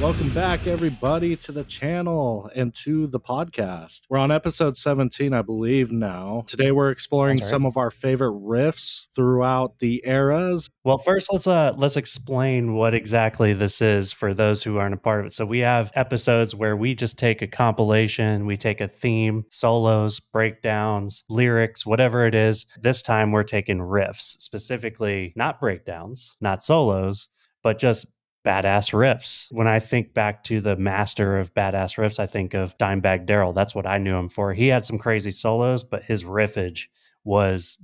Welcome back, everybody, to the channel and to the podcast. We're on episode 17, I believe, now. Today, we're exploring some of our favorite riffs throughout the eras. Well, first, let's explain what exactly this is for those who aren't a part of it. So we have episodes where we just take a compilation, we take a theme, solos, breakdowns, lyrics, whatever it is. This time, we're taking riffs, specifically not breakdowns, not solos, but just badass riffs. When I think back to the master of badass riffs, I think of Dimebag Darrell. That's what I knew him for. He had some crazy solos, but his riffage was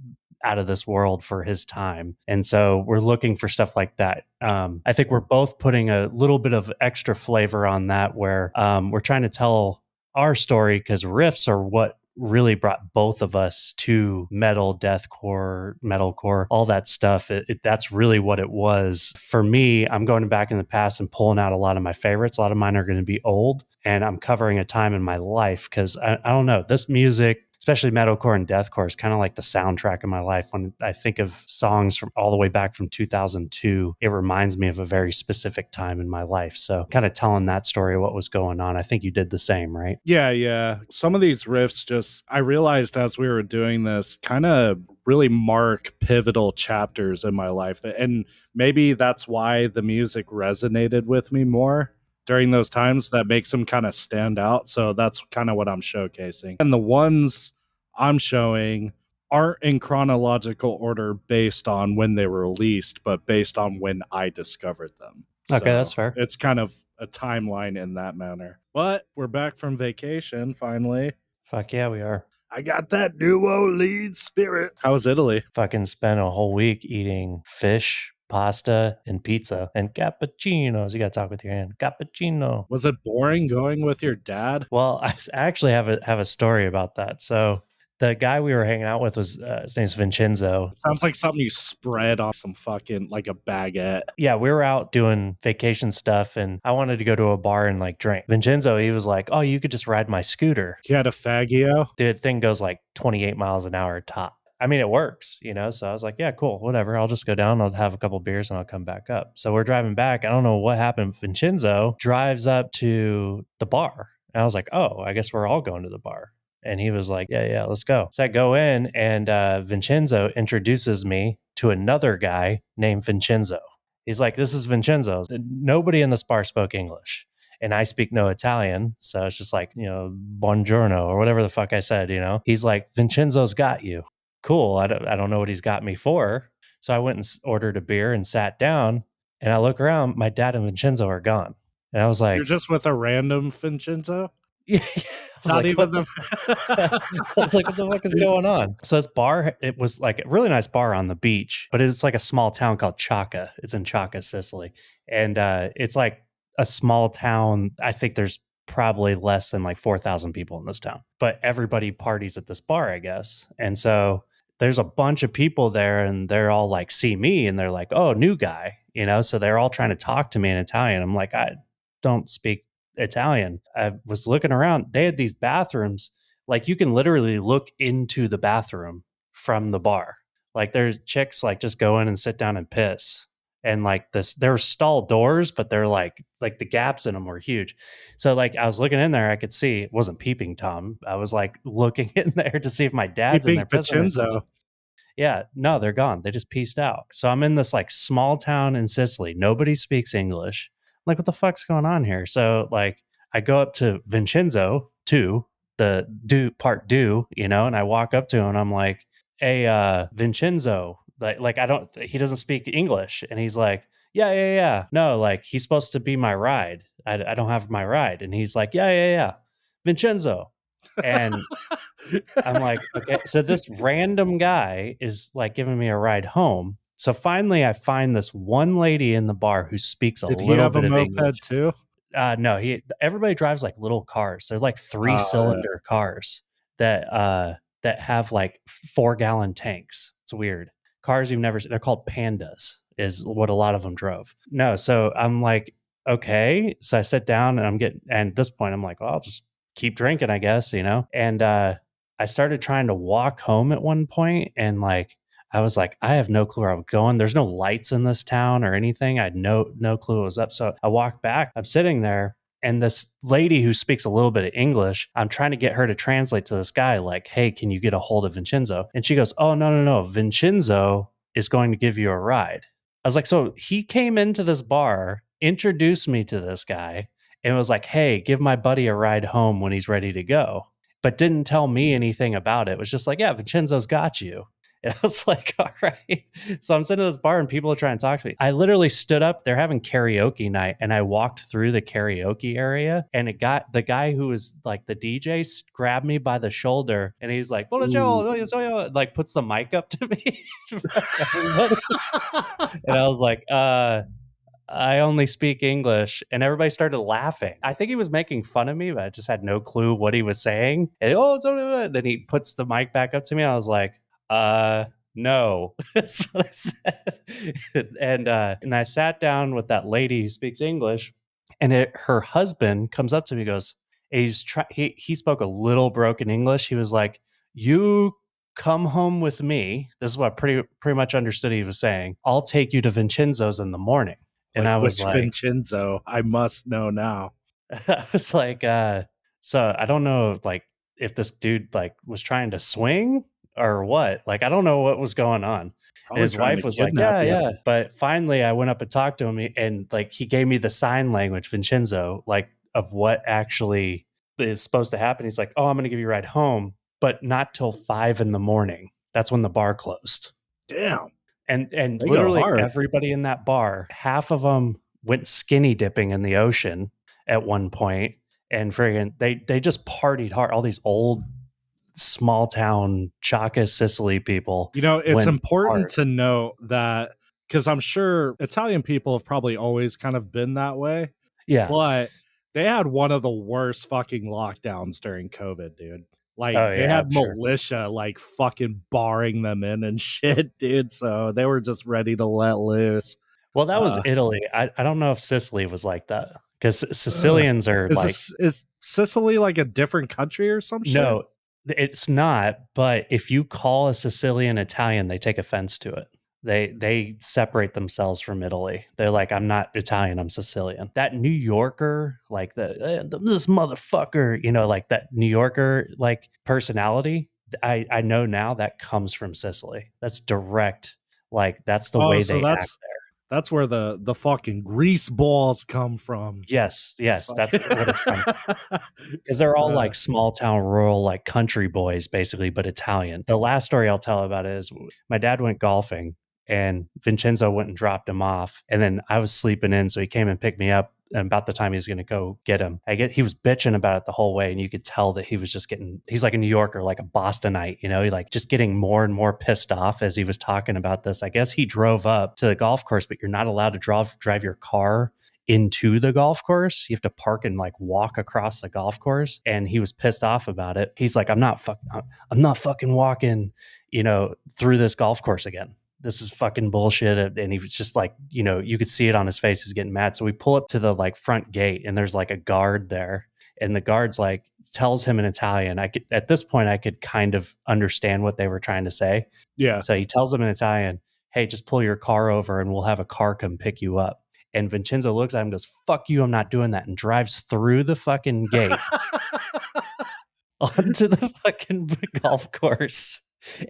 out of this world for his time. And so we're looking for stuff like that. I think we're both putting a little bit of extra flavor on that where we're trying to tell our story because riffs are what really brought both of us to metal, deathcore, metalcore, all that stuff. That's really what it was. For me, I'm going back in the past and pulling out a lot of my favorites. A lot of mine are going to be old, and I'm covering a time in my life because I don't know, this music, especially metalcore and deathcore, is kind of like the soundtrack of my life. When I think of songs from all the way back from 2002, it reminds me of a very specific time in my life. So kind of telling that story of what was going on. I think you did the same, right? Yeah. Some of these riffs I realized as we were doing this, kind of really mark pivotal chapters in my life. And maybe that's why the music resonated with me more during those times. That makes them kind of stand out. So that's kind of what I'm showcasing. And the ones I'm showing aren't in chronological order based on when they were released, but based on when I discovered them. Okay, that's fair. It's kind of a timeline in that manner. But we're back from vacation finally. Fuck yeah, we are. I got that New Orleans spirit. How was Italy? Fucking spent a whole week eating fish, pasta, and pizza, and cappuccinos. You got to talk with your hand. Cappuccino. Was it boring going with your dad? Well, I actually have a story about that. So the guy we were hanging out with was his name's Vincenzo. Sounds like something you spread on some fucking like a baguette. Yeah, we were out doing vacation stuff, and I wanted to go to a bar and like drink. Vincenzo, he was like, "Oh, you could just ride my scooter." He had a Faggio. The thing goes like 28 miles an hour top. I mean, it works, you know? So I was like, yeah, cool, whatever. I'll just go down, I'll have a couple beers, and I'll come back up. So we're driving back. I don't know what happened. Vincenzo drives up to the bar. And I was like, oh, I guess we're all going to the bar. And he was like, yeah, let's go. So I go in, and Vincenzo introduces me to another guy named Vincenzo. He's like, this is Vincenzo. Nobody in this bar spoke English. And I speak no Italian. So it's just like, buongiorno or whatever the fuck I said, He's like, Vincenzo's got you. Cool. I don't know what he's got me for. So I went and ordered a beer and sat down, and I look around, my dad and Vincenzo are gone. And I was like, you're just with a random Vincenzo? Yeah. Not like, even the I was like, what the fuck is going on? So this bar, it was like a really nice bar on the beach, but it's like a small town called Chaka. It's in Chaka, Sicily. And it's like a small town. I think there's probably less than like 4,000 people in this town, but everybody parties at this bar, I guess. And so there's a bunch of people there, and they're all like, see me, and they're like, oh, new guy, so they're all trying to talk to me in Italian. I'm like, I don't speak Italian. I was looking around. They had these bathrooms, like you can literally look into the bathroom from the bar. Like there's chicks like just go in and sit down and piss. And like there's stall doors, but they're like the gaps in them were huge. So like I was looking in there, I could see it wasn't peeping Tom. I was like looking in there to see if my dad's in there pissing or something. Yeah, no, they're gone. They just pieced out. So I'm in this like small town in Sicily. Nobody speaks English. I'm like, what the fuck's going on here? So like I go up to Vincenzo too, the part do, and I walk up to him and I'm like, hey, Vincenzo, he doesn't speak English. And he's like, yeah. No, like he's supposed to be my ride. I don't have my ride. And he's like, yeah. Vincenzo. And I'm like, okay. So this random guy is like giving me a ride home. So finally I find this one lady in the bar who speaks a little bit of English. Did he have a moped too? No, everybody drives like little cars. They're like 3-cylinder cars that have like 4-gallon tanks. It's weird. Cars you've never seen. They're called pandas is what a lot of them drove. No, so I'm like, okay. So I sit down and and at this point I'm like, well, I'll just keep drinking, I guess, And I started trying to walk home at one point, and like I was like, I have no clue where I'm going. There's no lights in this town or anything. I had no clue what was up. So I walked back. I'm sitting there, and this lady who speaks a little bit of English, I'm trying to get her to translate to this guy, like, hey, can you get a hold of Vincenzo? And she goes, oh, no. Vincenzo is going to give you a ride. I was like, so he came into this bar, introduced me to this guy, and was like, hey, give my buddy a ride home when he's ready to go, but didn't tell me anything about it. It was just like, yeah, Vincenzo's got you. And I was like, all right. So I'm sitting at this bar and people are trying to talk to me. I literally stood up. They're having karaoke night. And I walked through the karaoke area, and it got the guy who was like the DJ grabbed me by the shoulder, and he's like, Ooh. like puts the mic up to me in front of everybody. And I was like, I only speak English. And everybody started laughing. I think he was making fun of me, but I just had no clue what he was saying. And then he puts the mic back up to me. I was like, no. That's what I said. And I sat down with that lady who speaks English, and her husband comes up to me and goes, he spoke a little broken English. He was like, you come home with me. This is what I pretty much understood he was saying. I'll take you to Vincenzo's in the morning. And Like, I was which like, Vincenzo? I must know now. I was like, so I don't know, like, if this dude like was trying to swing or what. Like, I don't know what was going on. And Probably his trying wife to was like, kidnap yeah, you. yeah. But finally I went up and talked to him, and like he gave me the sign language, Vincenzo, like of what actually is supposed to happen. He's like, oh, I'm gonna give you a ride home, but not till 5 a.m. That's when the bar closed. Damn, And they go literally hard. everybody in that bar, half of them went skinny dipping in the ocean at one point, and friggin' they just partied hard. All these old small town Chaka, Sicily people You know, it's went important hard. to note that because I'm sure Italian people have probably always kind of been that way, Yeah. but they had one of the worst fucking lockdowns during COVID, dude. Like Oh they yeah, had I'm sure. militia like fucking barring them in and shit, dude. So they were just ready to let loose. Well, that was Uh, Italy. I don't know if Sicily was like that, because ugh. Sicilians are like, Is Sicily like a different country or some shit? no, it's not. But if you call a Sicilian Italian, they take offense to it. They separate themselves from Italy. They're like, I'm not Italian, I'm Sicilian. That New Yorker, like this motherfucker, like that New Yorker like personality. I know now that comes from Sicily. That's direct. Like that's the Oh, way so they act. that's where the fucking grease balls come from. It's Yes, that's what it's from. fucking Because they're all uh, like small town, rural, like country boys, basically, but Italian. The last story I'll tell about is my dad went golfing, and Vincenzo went and dropped him off. And then I was sleeping in. So he came and picked me up. And about the time he was going to go get him, he was bitching about it the whole way. And you could tell that he was just he's like a New Yorker, like a Bostonite, he like just getting more and more pissed off as he was talking about this. I guess he drove up to the golf course, but you're not allowed to drive your car into the golf course. You have to park and like walk across the golf course. And he was pissed off about it. He's like, I'm not fucking walking, through this golf course again. This is fucking bullshit. And he was just like, you could see it on his face. He's getting mad. So we pull up to the like front gate, and there's like a guard there. And the guard's like, tells him in Italian. At this point, I could kind of understand what they were trying to say. yeah. So he tells him in Italian, hey, just pull your car over and we'll have a car come pick you up. And Vincenzo looks at him and goes, fuck you, I'm not doing that. And drives through the fucking gate onto the fucking golf course,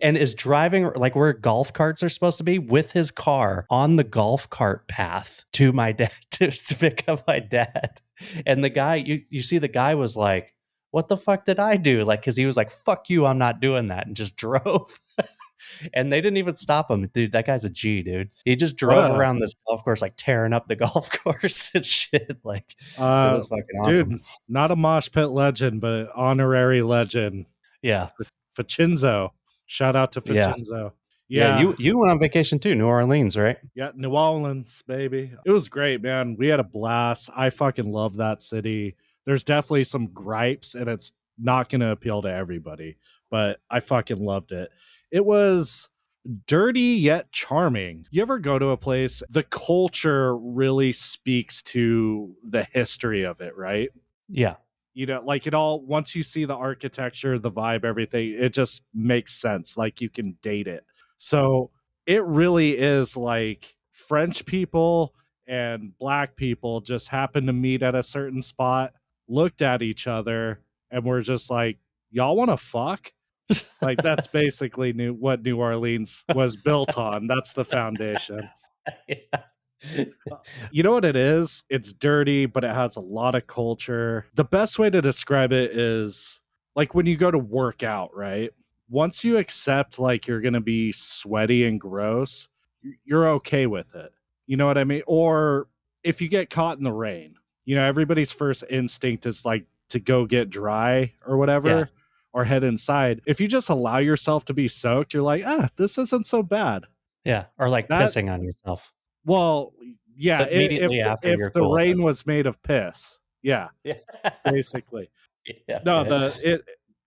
and is driving like where golf carts are supposed to be with his car on the golf cart path to my dad to pick up my dad. And the guy, you see the guy was like, what the fuck did I do? Like, cause he was like, fuck you, I'm not doing that. And just drove. And they didn't even stop him. Dude, that guy's a G, dude. He just What drove a around this golf course, like tearing up the golf course and shit. Like, it uh was fucking awesome. dude, not a mosh pit legend, but honorary legend. Yeah. Ficinzo. Shout out to Yeah. Ficinzo. Yeah. Yeah. You went on vacation too, New Orleans, right? Yeah, New Orleans, baby. It was great, man. We had a blast. I fucking love that city. There's definitely some gripes, and it's not going to appeal to everybody, but I fucking loved it. It was dirty yet charming. You ever go to a place, the culture really speaks to the history of it, right? Yeah. Like it all, once you see the architecture, the vibe, everything, it just makes sense. Like you can date it. So it really is like French people and black people just happened to meet at a certain spot, looked at each other, and were just like, y'all want to fuck? Like that's basically what New Orleans was built on. That's the foundation. You know what it is? It's dirty, but it has a lot of culture. The best way to describe it is like when you go to work out, right? Once you accept like you're going to be sweaty and gross, you're okay with it. You know what I mean? Or if you get caught in the rain, everybody's first instinct is like to go get dry or whatever. Yeah. Or head inside. If you just allow yourself to be soaked, you're like, this isn't so bad. Yeah. Or like pissing on yourself. Well, yeah. So immediately after if the rain was made of piss, yeah, basically. Yeah, no,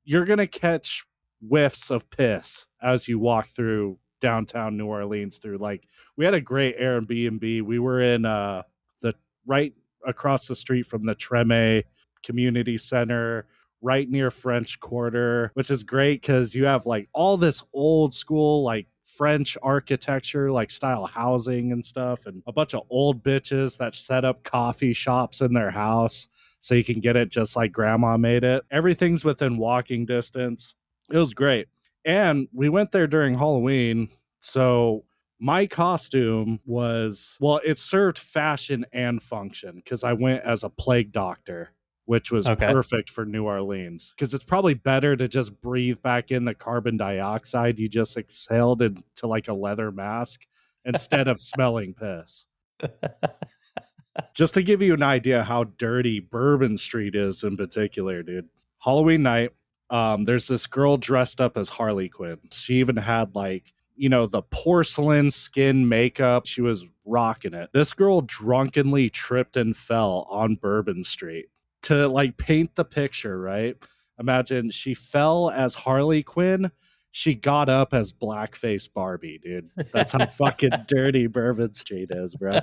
you're gonna catch whiffs of piss as you walk through downtown New Orleans. We had a great Airbnb. We were in the right across the street from the Treme Community Center, right near French Quarter, which is great because you have like all this old school like French architecture, like style housing and stuff, and a bunch of old bitches that set up coffee shops in their house so you can get it just like grandma made it. Everything's within walking distance. It was great. And we went there during Halloween. So my costume was, well, it served fashion and function because I went as a plague doctor, which was perfect for New Orleans because it's probably better to just breathe back in the carbon dioxide you just exhaled into like a leather mask instead of smelling piss. Just to give you an idea how dirty Bourbon Street is in particular, dude. Halloween night, there's this girl dressed up as Harley Quinn. She even had like, the porcelain skin makeup. She was rocking it. This girl drunkenly tripped and fell on Bourbon Street. To like paint the picture, right? Imagine she fell as Harley Quinn. She got up as blackface Barbie, dude. That's how fucking dirty Bourbon Street is, bro.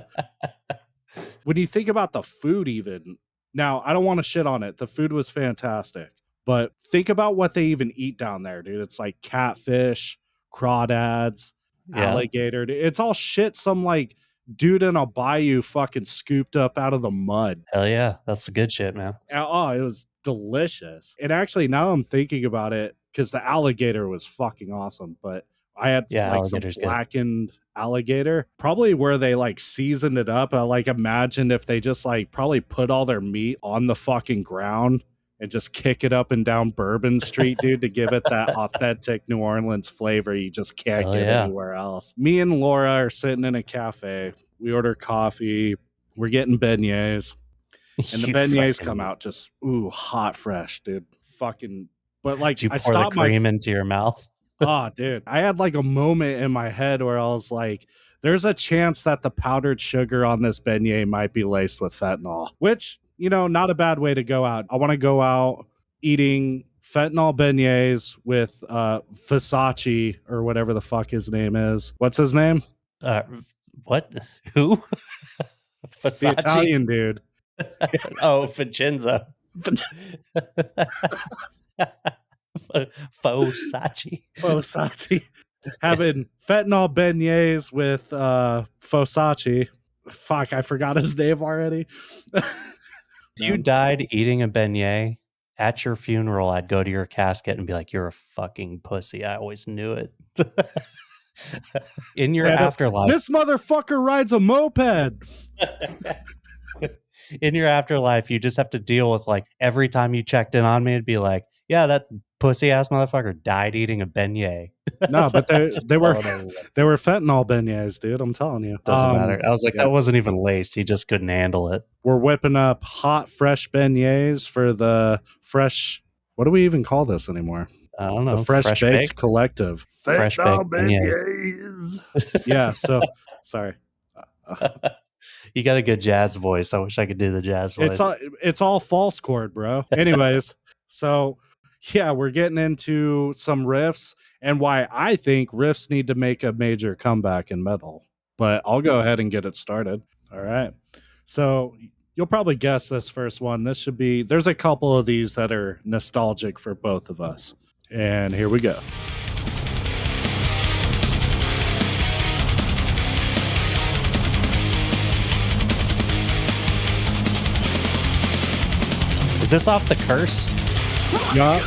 When you think about the food, even now, I don't want to shit on it. The food was fantastic, but think about what they even eat down there, dude. It's like catfish, crawdads, alligator. It's all shit. Some like dude in a bayou fucking scooped up out of the mud. Hell yeah. That's the good shit, man. Oh, it was delicious. And actually, now I'm thinking about it because the alligator was fucking awesome. But I had like some blackened alligator, probably where they like seasoned it up. I like imagined if they just like probably put all their meat on the fucking ground and just kick it up and down Bourbon Street, dude, to give it that authentic New Orleans flavor you just can't get anywhere else. Me and Laura are sitting in a cafe. We order coffee. We're getting beignets. And the beignets come out just, hot, fresh, dude. Fucking, but like, did you pour the cream into your mouth? Oh, dude. I had like a moment in my head where I was like, there's a chance that the powdered sugar on this beignet might be laced with fentanyl, which, not a bad way to go out. I want to go out eating fentanyl beignets with Versace or whatever the fuck his name is. What's his name? What? Who? Versace? The Italian dude. Oh, Vincenzo. Versace. Having fentanyl beignets with Versace. Fuck, I forgot his name already. If you died eating a beignet at your funeral, I'd go to your casket and be like, "You're a fucking pussy. I always knew it." In your afterlife, this motherfucker rides a moped. In your afterlife, you just have to deal with like every time you checked in on me, it'd be like, "Yeah, that pussy ass motherfucker died eating a beignet." No, but they were fentanyl beignets, dude. I'm telling you, doesn't matter. I was like, that wasn't even laced. He just couldn't handle it. We're whipping up hot, fresh beignets for the fresh. What do we even call this anymore? I don't know. The Fresh Baked Collective. Fresh baked beignets. Yeah. So sorry. You got a good jazz voice. I wish I could do the jazz voice. It's all false chord, bro. Anyways, so yeah, we're getting into some riffs and why I think riffs need to make a major comeback in metal. But I'll go ahead and get it started. All right. So you'll probably guess this first one. There's a couple of these that are nostalgic for both of us. And here we go. Is this off the Curse? Yeah.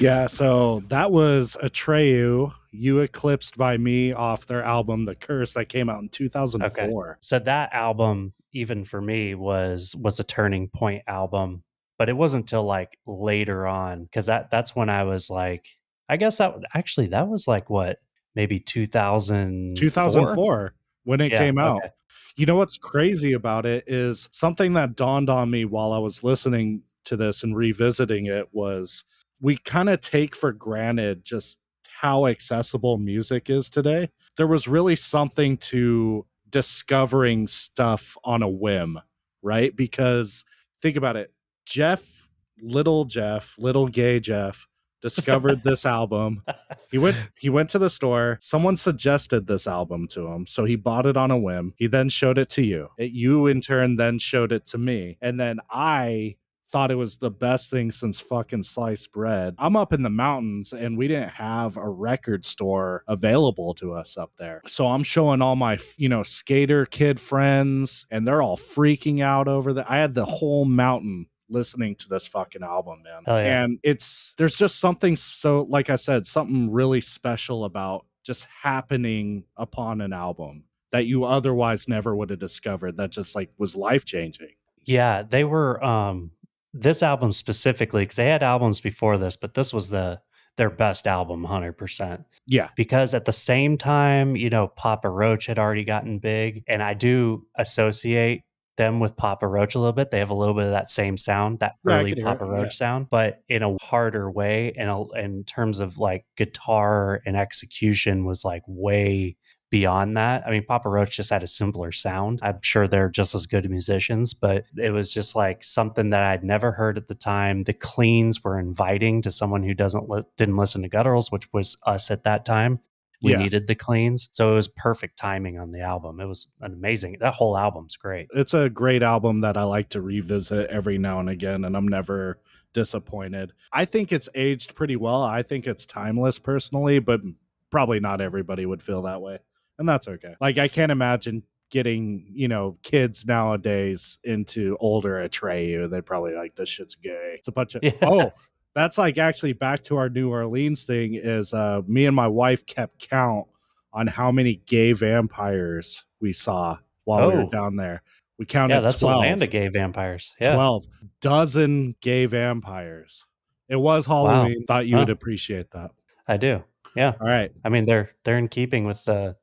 Yeah, so that was Atreyu, You Eclipsed by Me off their album The Curse that came out in 2004. Okay. So that album, even for me, was a turning point album, but it wasn't until like later on because that's when I was like, I guess that was like what, maybe 2004? 2004 when it Yeah. came out. Okay. You know what's crazy about it is something that dawned on me while I was listening to this and revisiting it was we kind of take for granted just how accessible music is today. There was really something to discovering stuff on a whim, right? Because think about it. Jeff, little gay Jeff, discovered this album. He went to the store. Someone suggested this album to him, so he bought it on a whim. He then showed it to you. You in turn then showed it to me. And then I thought it was the best thing since fucking sliced bread. I'm up in the mountains and we didn't have a record store available to us up there. So I'm showing all my, skater kid friends and they're all freaking out over that. I had the whole mountain listening to this fucking album, man. Hell yeah. And there's just something, so like I said, something really special about just happening upon an album that you otherwise never would have discovered that just like was life-changing. Yeah, they were this album specifically, because they had albums before this, but this was their best album 100%. Yeah. Because at the same time, Papa Roach had already gotten big, and I do associate them with Papa Roach a little bit. They have a little bit of that same sound, that early Papa Roach sound, but in a harder way. And in terms of like guitar and execution was like way beyond that. I mean, Papa Roach just had a simpler sound. I'm sure they're just as good musicians, but it was just like something that I'd never heard at the time. The cleans were inviting to someone who didn't listen to gutturals, which was us at that time. We needed the cleans. So it was perfect timing on the album. It was that whole album's great. It's a great album that I like to revisit every now and again, and I'm never disappointed. I think it's aged pretty well. I think it's timeless personally, but probably not everybody would feel that way. And that's okay. Like, I can't imagine getting, kids nowadays into older Atreyu. They'd probably like, this shit's gay. It's a bunch of, that's like actually back to our New Orleans thing is me and my wife kept count on how many gay vampires we saw while we were down there. We counted 12. That's the land of gay vampires. Yeah. 12 dozen gay vampires. It was Halloween. Wow. Thought you would appreciate that. I do. Yeah. All right. I mean, they're in keeping with the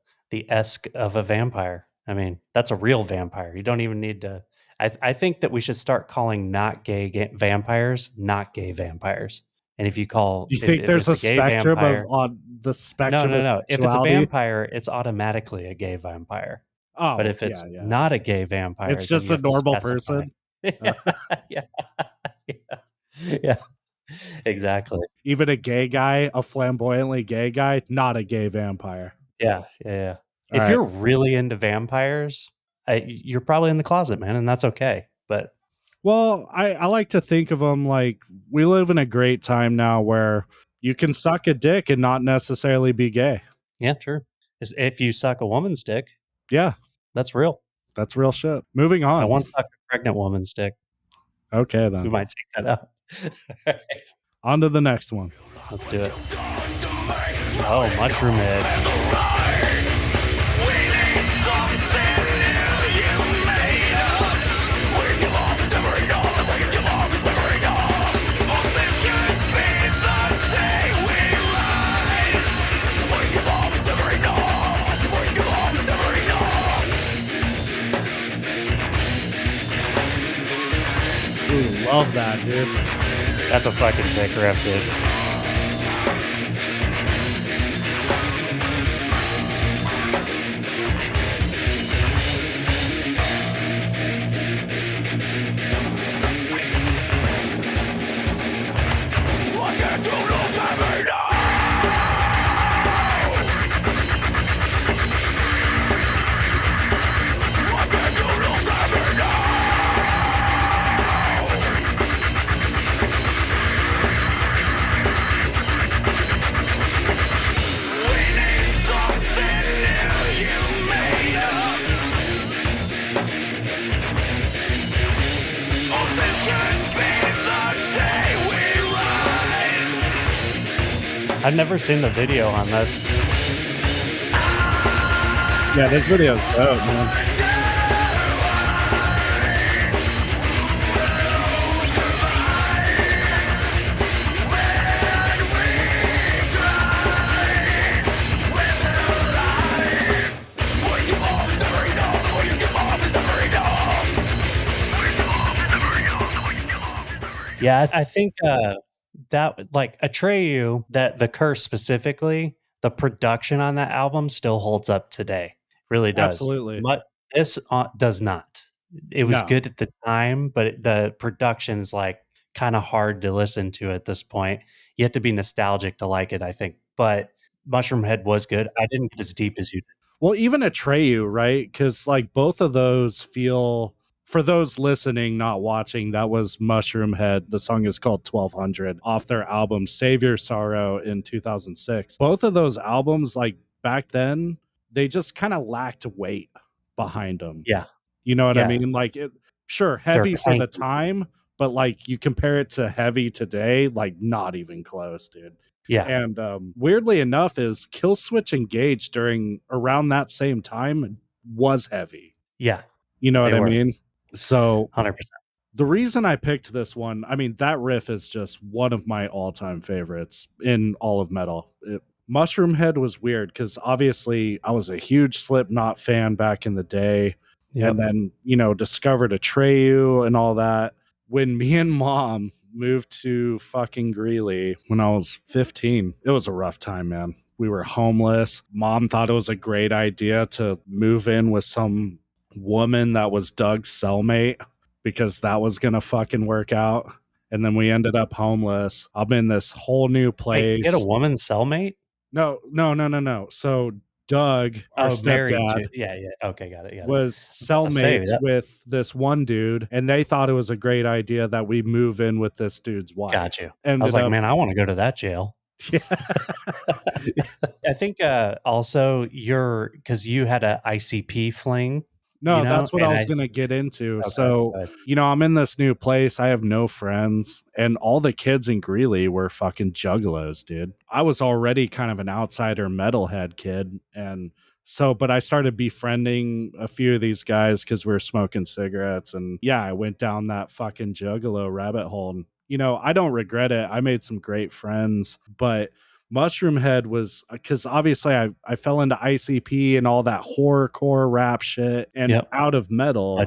esque of a vampire. I mean, that's a real vampire. You don't even need to. I think that we should start calling not gay vampires not gay vampires. And if you call, you think there's a spectrum vampire, on the spectrum? No. If it's a vampire, it's automatically a gay vampire. Oh, but if it's not a gay vampire, it's just a normal person. Yeah, exactly. Even a gay guy, a flamboyantly gay guy, not a gay vampire. Yeah. If you're really into vampires, you're probably in the closet, man, and that's okay. But well, I like to think of them like we live in a great time now where you can suck a dick and not necessarily be gay. Yeah, true. If you suck a woman's dick, yeah, that's real. That's real shit. Moving on. I want to suck a pregnant woman's dick. Okay, then we might take that out. On to the next one. Let's do it. Oh, Mushroom Head. Ooh, love that, dude. That's a fucking sick riff, dude. I've never seen the video on this. Yeah, this video is dope, man. Yeah, I think that like Atreyu, that the curse specifically, the production on that album still holds up today. Really does. Absolutely. But this does not. It was No. good at the time, but the production's like kind of hard to listen to at this point. You have to be nostalgic to like it, I think. But Mushroom Head was good. I didn't get as deep as you did. Well, even Atreyu, right? Because like both of those feel, for those listening, not watching, that was Mushroom Head. The song is called 1200 off their album Save Your Sorrow in 2006. Both of those albums, like back then, they just kind of lacked weight behind them. Yeah. You know what I Yeah. mean? Like, sure, heavy for the tanky. time, but like you compare it to heavy today, like not even close, dude. Yeah. And weirdly enough, is Kill Switch Engage during around that same time was heavy. Yeah. You know what They I were. mean? So 100%. the reason I picked this one, I mean, that riff is just one of my all-time favorites in all of metal. Mushroom Head was weird because obviously I was a huge Slipknot fan back in the day. Yep. And then, you know, discovered Atreyu and all that. When me and mom moved to fucking Greeley when I was 15, it was a rough time, man. We were homeless. Mom thought it was a great idea to move in with some woman that was Doug's cellmate because that was going to fucking work out. And then we ended up homeless. I'm in this whole new place. Wait, you had a woman cellmate? No. So Doug, our stepdad, yeah. Okay, got it. was cellmates with this one dude, and they thought it was a great idea that we move in with this dude's wife. Got you. I was like, man, I want to go to that jail. Yeah. I think also because you had a ICP fling. No, you know? That's what I was going to get into. Okay, so, you know, I'm in this new place. I have no friends, and all the kids in Greeley were fucking juggalos, dude. I was already kind of an outsider metalhead kid. And so, but I started befriending a few of these guys because we were smoking cigarettes. And yeah, I went down that fucking juggalo rabbit hole. And, you know, I don't regret it. I made some great friends, but Mushroom Head was because obviously I fell into ICP and all that horrorcore rap shit and out of metal.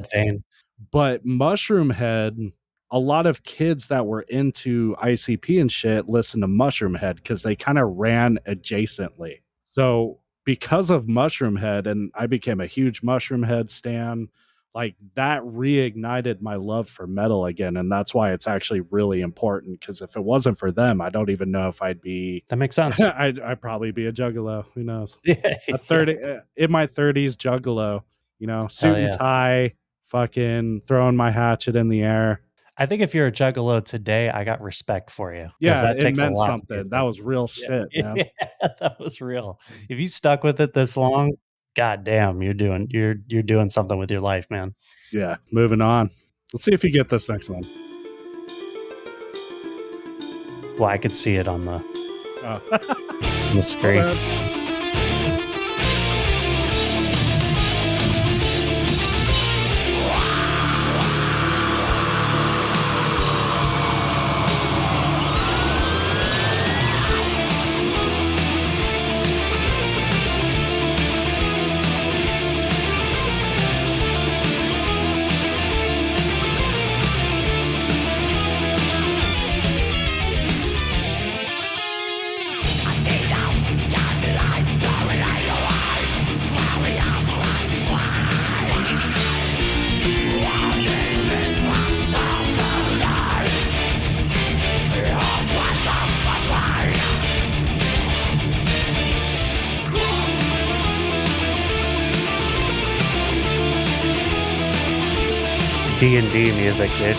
But Mushroom Head, a lot of kids that were into ICP and shit listened to Mushroom Head because they kind of ran adjacently. So because of Mushroom Head, and I became a huge Mushroom Head stan, like that reignited my love for metal again. And that's why it's actually really important. Because if it wasn't for them, I don't even know if I'd be. That makes sense. I'd probably be a juggalo. Who knows? In my 30s juggalo, you know, suit and tie, fucking throwing my hatchet in the air. I think if you're a juggalo today, I got respect for you. Yeah, that takes meant something. That was real shit, man. Yeah, that was real. If you stuck with it this long, God damn, you're doing something with your life, man. Yeah, moving on. Let's see if you get this next one. Well, I could see it on the Oh. screen. Man. D&D music, dude.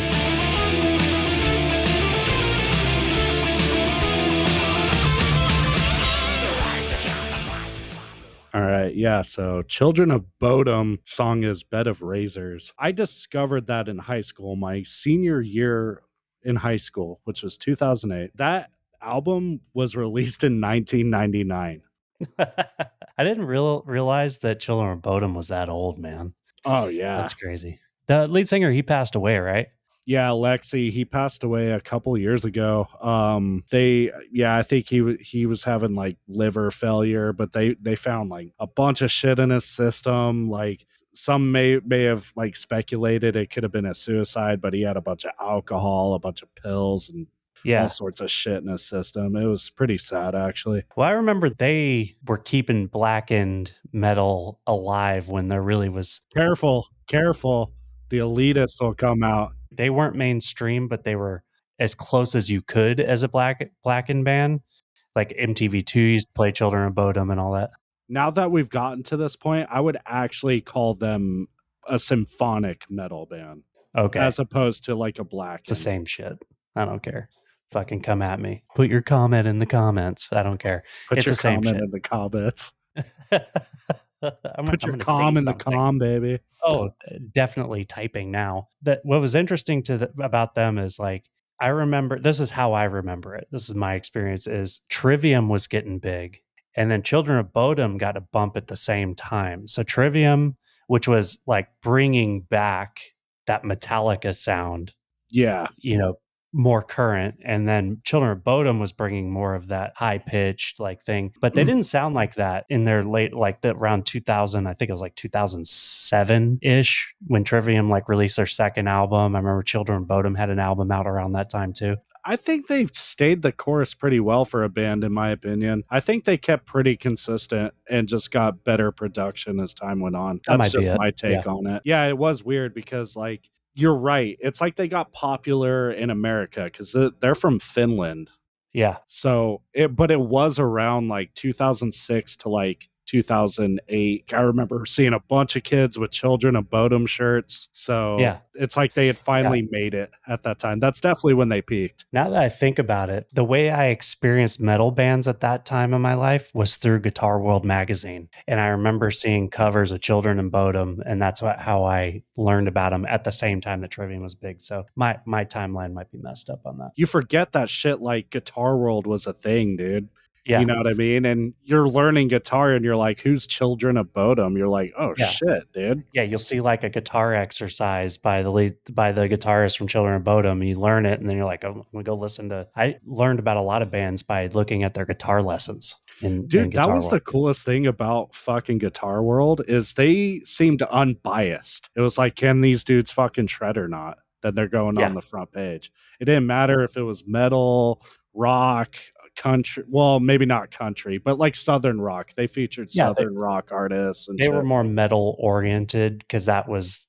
All right, yeah. So, Children of Bodom song is Bed of Razors. I discovered that in high school, my senior year in high school, which was 2008. That album was released in 1999. I didn't realize that Children of Bodom was that old, man. Oh yeah. That's crazy. The lead singer, he passed away, right? Yeah, Lexi, he passed away a couple years ago. I think he was having like liver failure, but they found like a bunch of shit in his system. Like some may have like speculated it could have been a suicide, but he had a bunch of alcohol, a bunch of pills, and all sorts of shit in his system. It was pretty sad, actually. Well, I remember they were keeping blackened metal alive when there really was. Careful. The elitists will come out. They weren't mainstream, but they were as close as you could as a blackened band. Like MTV2 used to play Children of Bodom and all that. Now that we've gotten to this point, I would actually call them a symphonic metal band. Okay. As opposed to like a black. It's the same shit. I don't care. Fucking come at me. Put your comment in the comments. I don't care. Put it's your the same comment shit. in the comments. Put your com in the com, baby. Oh, definitely typing now. That what was interesting about them is like I remember. This is how I remember it. This is my experience. Is Trivium was getting big, and then Children of Bodom got a bump at the same time. So Trivium, which was like bringing back that Metallica sound, yeah, more current, and then Children of Bodom was bringing more of that high pitched like thing, but they didn't sound like that in their late, like the around 2000. I think it was like 2007 ish when Trivium like released their second album. I remember Children of Bodom had an album out around that time too. I think they've stayed the course pretty well for a band, in my opinion. I think they kept pretty consistent and just got better production as time went on. That's just my take on it. Yeah, it was weird because like, you're right. It's like they got popular in America because they're from Finland. Yeah. So it was around like 2006 to like 2008. I remember seeing a bunch of kids with Children of Bodom shirts. So yeah, it's like they had finally made it at that time. That's definitely when they peaked. Now that I think about it, the way I experienced metal bands at that time in my life was through Guitar World magazine. And I remember seeing covers of Children of Bodom, and that's how I learned about them at the same time that Trivium was big. So my timeline might be messed up on that. You forget that shit like Guitar World was a thing, dude. Yeah. You know what I mean? And you're learning guitar and you're like, who's Children of Bodom? You're like, oh shit, dude. Yeah, you'll see like a guitar exercise by the guitarist from Children of Bodom, and you learn it, and then you're like, oh, I'm gonna go listen to. I learned about a lot of bands by looking at their guitar lessons. Dude, that was the coolest thing about fucking Guitar World is they seemed unbiased. It was like, can these dudes fucking shred or not? Then they're going on the front page. It didn't matter if it was metal, rock, country, well, maybe not country, but like southern rock. They featured southern rock artists, and they were more metal oriented because it was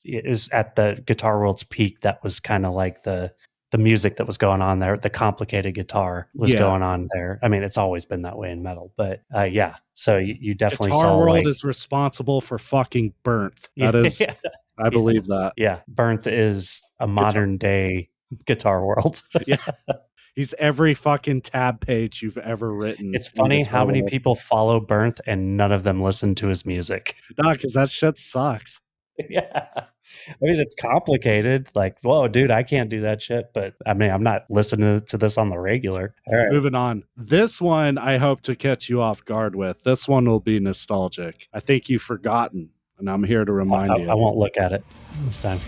at the Guitar World's peak. That was kind of like the music that was going on there. The complicated guitar was going on there. I mean, it's always been that way in metal, but yeah. So you definitely Guitar saw World is responsible for fucking Burnt. That is, I believe that. Yeah, Burnt is a modern day Guitar World. Yeah. He's every fucking tab page you've ever written. It's funny how many people follow Burnt and none of them listen to his music. No, because that shit sucks. Yeah. I mean, it's complicated. Like, whoa, dude, I can't do that shit. But I mean, I'm not listening to this on the regular. All right. Moving on. This one I hope to catch you off guard with. This one will be nostalgic. I think you've forgotten, and I'm here to remind I you. won't look at it this time.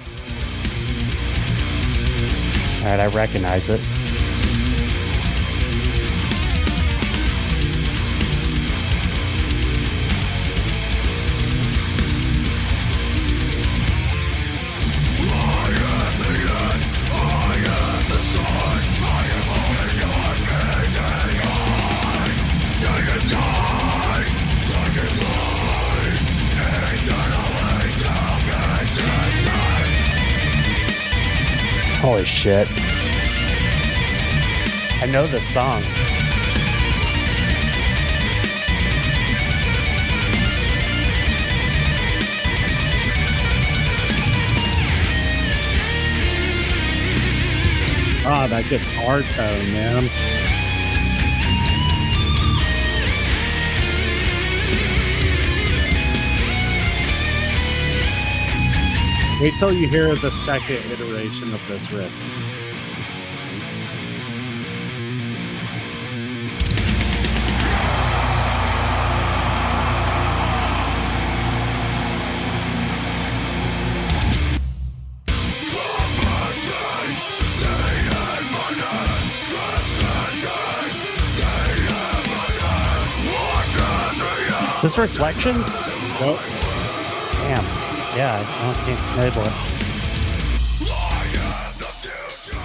All right, I recognize it. Holy shit. I know this song. Ah, that guitar tone, man. Wait till you hear the second iteration of this riff. Is this Reflections? Nope. Damn. Yeah, I can't label it.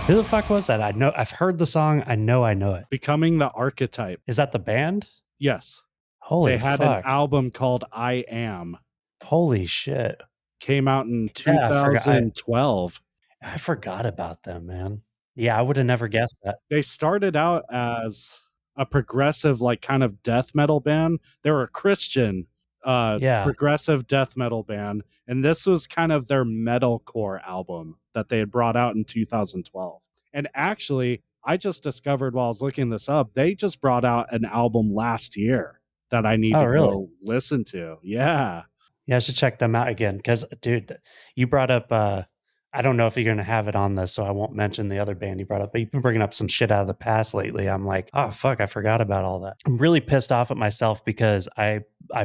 Who the fuck was that? I know I've heard the song. I know it. Becoming the Archetype. Is that the band? Yes. Holy They had fuck. an album called I Am. Holy shit. Came out in Yeah, 2012. I forgot about them, man. Yeah, I would have never guessed that. They started out as a progressive, like, kind of death metal band. They were a Christian progressive death metal band, and this was kind of their metalcore album that they had brought out in 2012. And actually, I just discovered while I was looking this up, they just brought out an album last year that I need to go listen to. Yeah. Yeah, I should check them out again because, dude, you brought up, I don't know if you're going to have it on this, so I won't mention the other band you brought up, but you've been bringing up some shit out of the past lately. I'm like, oh, fuck, I forgot about all that. I'm really pissed off at myself because I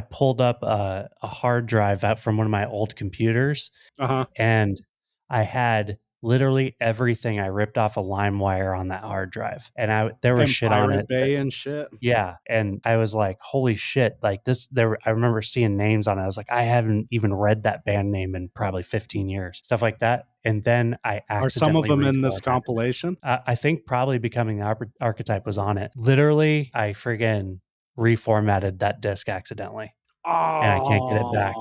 pulled up a hard drive out from one of my old computers, and I had literally everything I ripped off a LimeWire on that hard drive, and there was shit on it. Bay and shit. Yeah, and I was like, holy shit! Like this, I remember seeing names on it. I was like, I haven't even read that band name in probably 15 years, stuff like that. And then I accidentally are some of them in this compilation? I think probably Becoming the Archetype was on it. Literally, I friggin' reformatted that disc accidentally, and I can't get it back.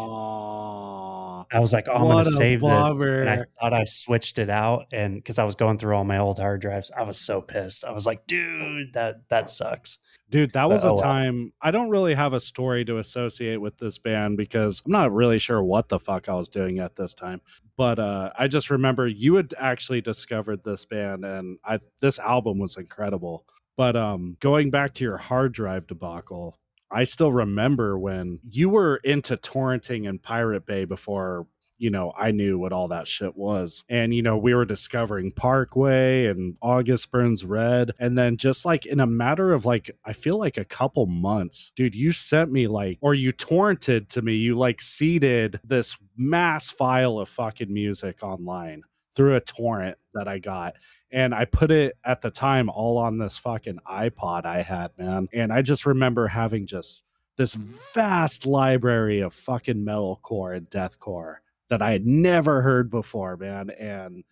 I was like, oh, I'm going to save this. And I thought I switched it out. And because I was going through all my old hard drives, I was so pissed. I was like, dude, that sucks. Dude, that was a time. I don't really have a story to associate with this band because I'm not really sure what the fuck I was doing at this time. But I just remember you had actually discovered this band, and this album was incredible. But going back to your hard drive debacle, I still remember when you were into torrenting and Pirate Bay before, I knew what all that shit was. And, we were discovering Parkway and August Burns Red. And then just like in a matter of I feel like a couple months, dude, you sent me or you torrented to me, you seeded this mass file of fucking music online through a torrent that I got. And I put it at the time all on this fucking iPod I had, man. And I just remember having just this vast library of fucking metalcore and deathcore that I had never heard before, man. And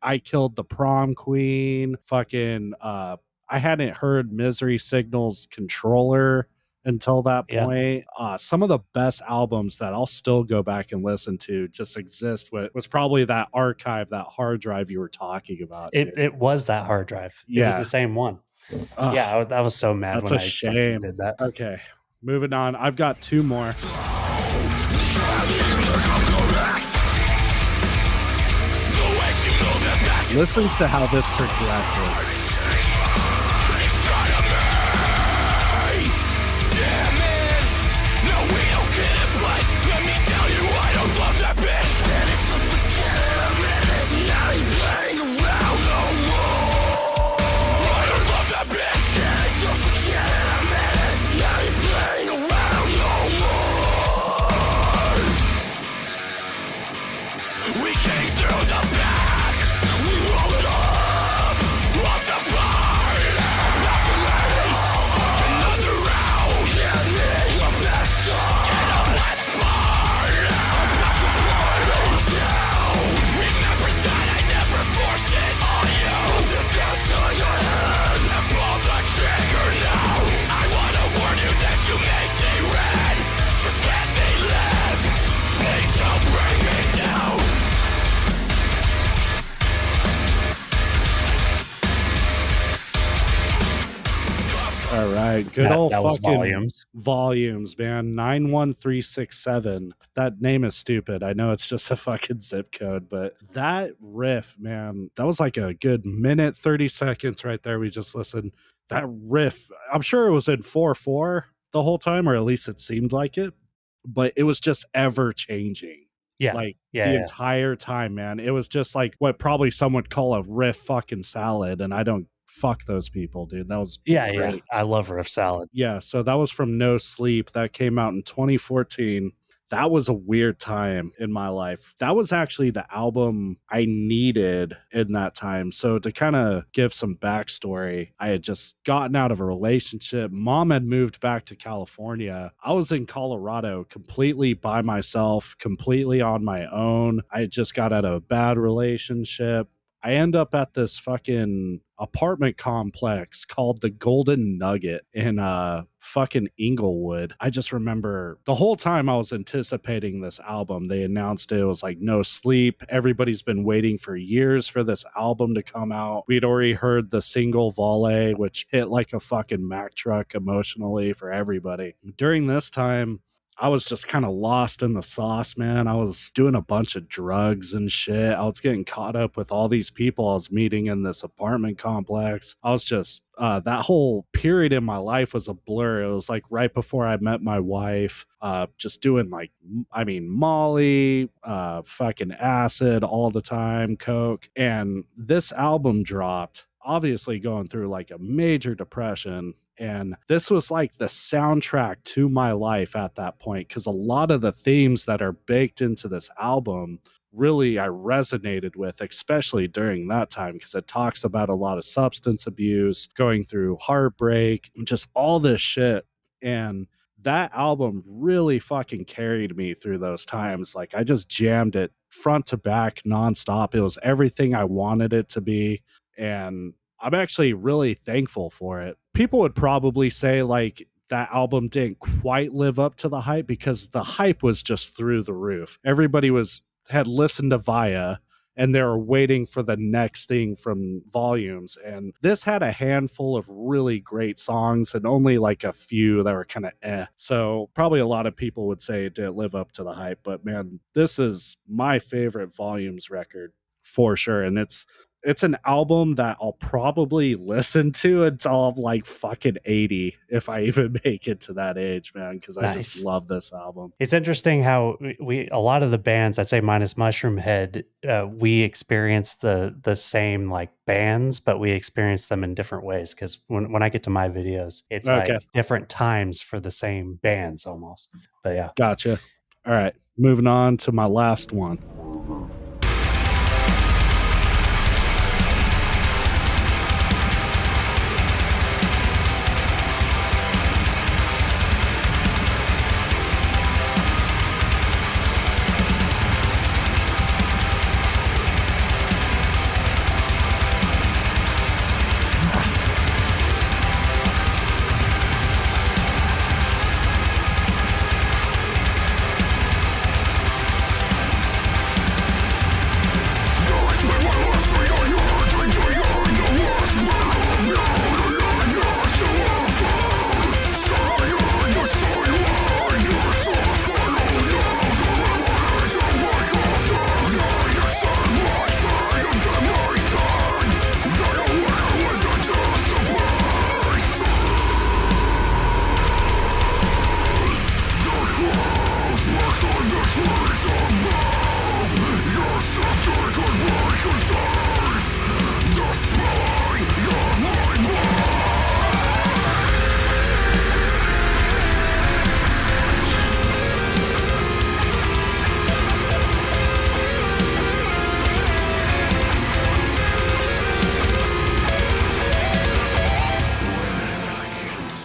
I Killed the Prom Queen, fucking, I hadn't heard Misery Signal's Controller until that point. Some of the best albums that I'll still go back and listen to just exist was probably that archive, that hard drive you were talking about. It was that hard drive. It was the same one. Yeah, I was so mad when I did that. Okay, moving on. I've got two more. Listen to how this progresses. All right. Good old That was fucking Volumes. volumes, man. 91367. That name is stupid. I know it's just a fucking zip code, but that riff, man, that was like a good minute, 30 seconds right there. We just listened. That riff, I'm sure it was in 4/4 the whole time, or at least it seemed like it, but it was just ever changing. Yeah. Like the Yeah. entire time, man. It was just like what probably some would call a riff fucking salad, and I don't fuck those people, dude. That was Yeah. great. I love Riff Salad. Yeah, so that was from No Sleep. That came out in 2014. That was a weird time in my life. That was actually the album I needed in that time. So, to kind of give some backstory, I had just gotten out of a relationship. Mom had moved back to California. I was in Colorado completely by myself, completely on my own. I had just got out of a bad relationship. I end up at this fucking apartment complex called the Golden Nugget in fucking Inglewood. I just remember the whole time I was anticipating this album. They announced it was like No Sleep. Everybody's been waiting for years for this album to come out. We'd already heard the single Volley, which hit like a fucking Mack truck emotionally for everybody. During this time, I was just kind of lost in the sauce, man. I was doing a bunch of drugs and shit. I was getting caught up with all these people I was meeting in this apartment complex. I was just, that whole period in my life was a blur. It was like right before I met my wife, just doing like, I mean, Molly, fucking acid all the time, Coke. And this album dropped, obviously going through like a major depression. And this was like the soundtrack to my life at that point, because a lot of the themes that are baked into this album really I resonated with, especially during that time, because it talks about a lot of substance abuse, going through heartbreak, and just all this shit. And that album really fucking carried me through those times. Like I just jammed it front to back nonstop. It was everything I wanted it to be. And I'm actually really thankful for it. People would probably say like that album didn't quite live up to the hype because the hype was just through the roof. Everybody had listened to Via and they were waiting for the next thing from Volumes. And this had a handful of really great songs and only like a few that were kind of eh. So probably a lot of people would say it didn't live up to the hype. But man, this is my favorite Volumes record for sure. And it's an album that I'll probably listen to until I'm like fucking 80, if I even make it to that age, man, because I just Nice. love this album. It's interesting how we a lot of the bands, I'd say minus Mushroom Head, we experience the same like bands, but we experience them in different ways. Because when I get to my videos, it's Okay, like different times for the same bands almost. But yeah, gotcha. All right, moving on to my last one.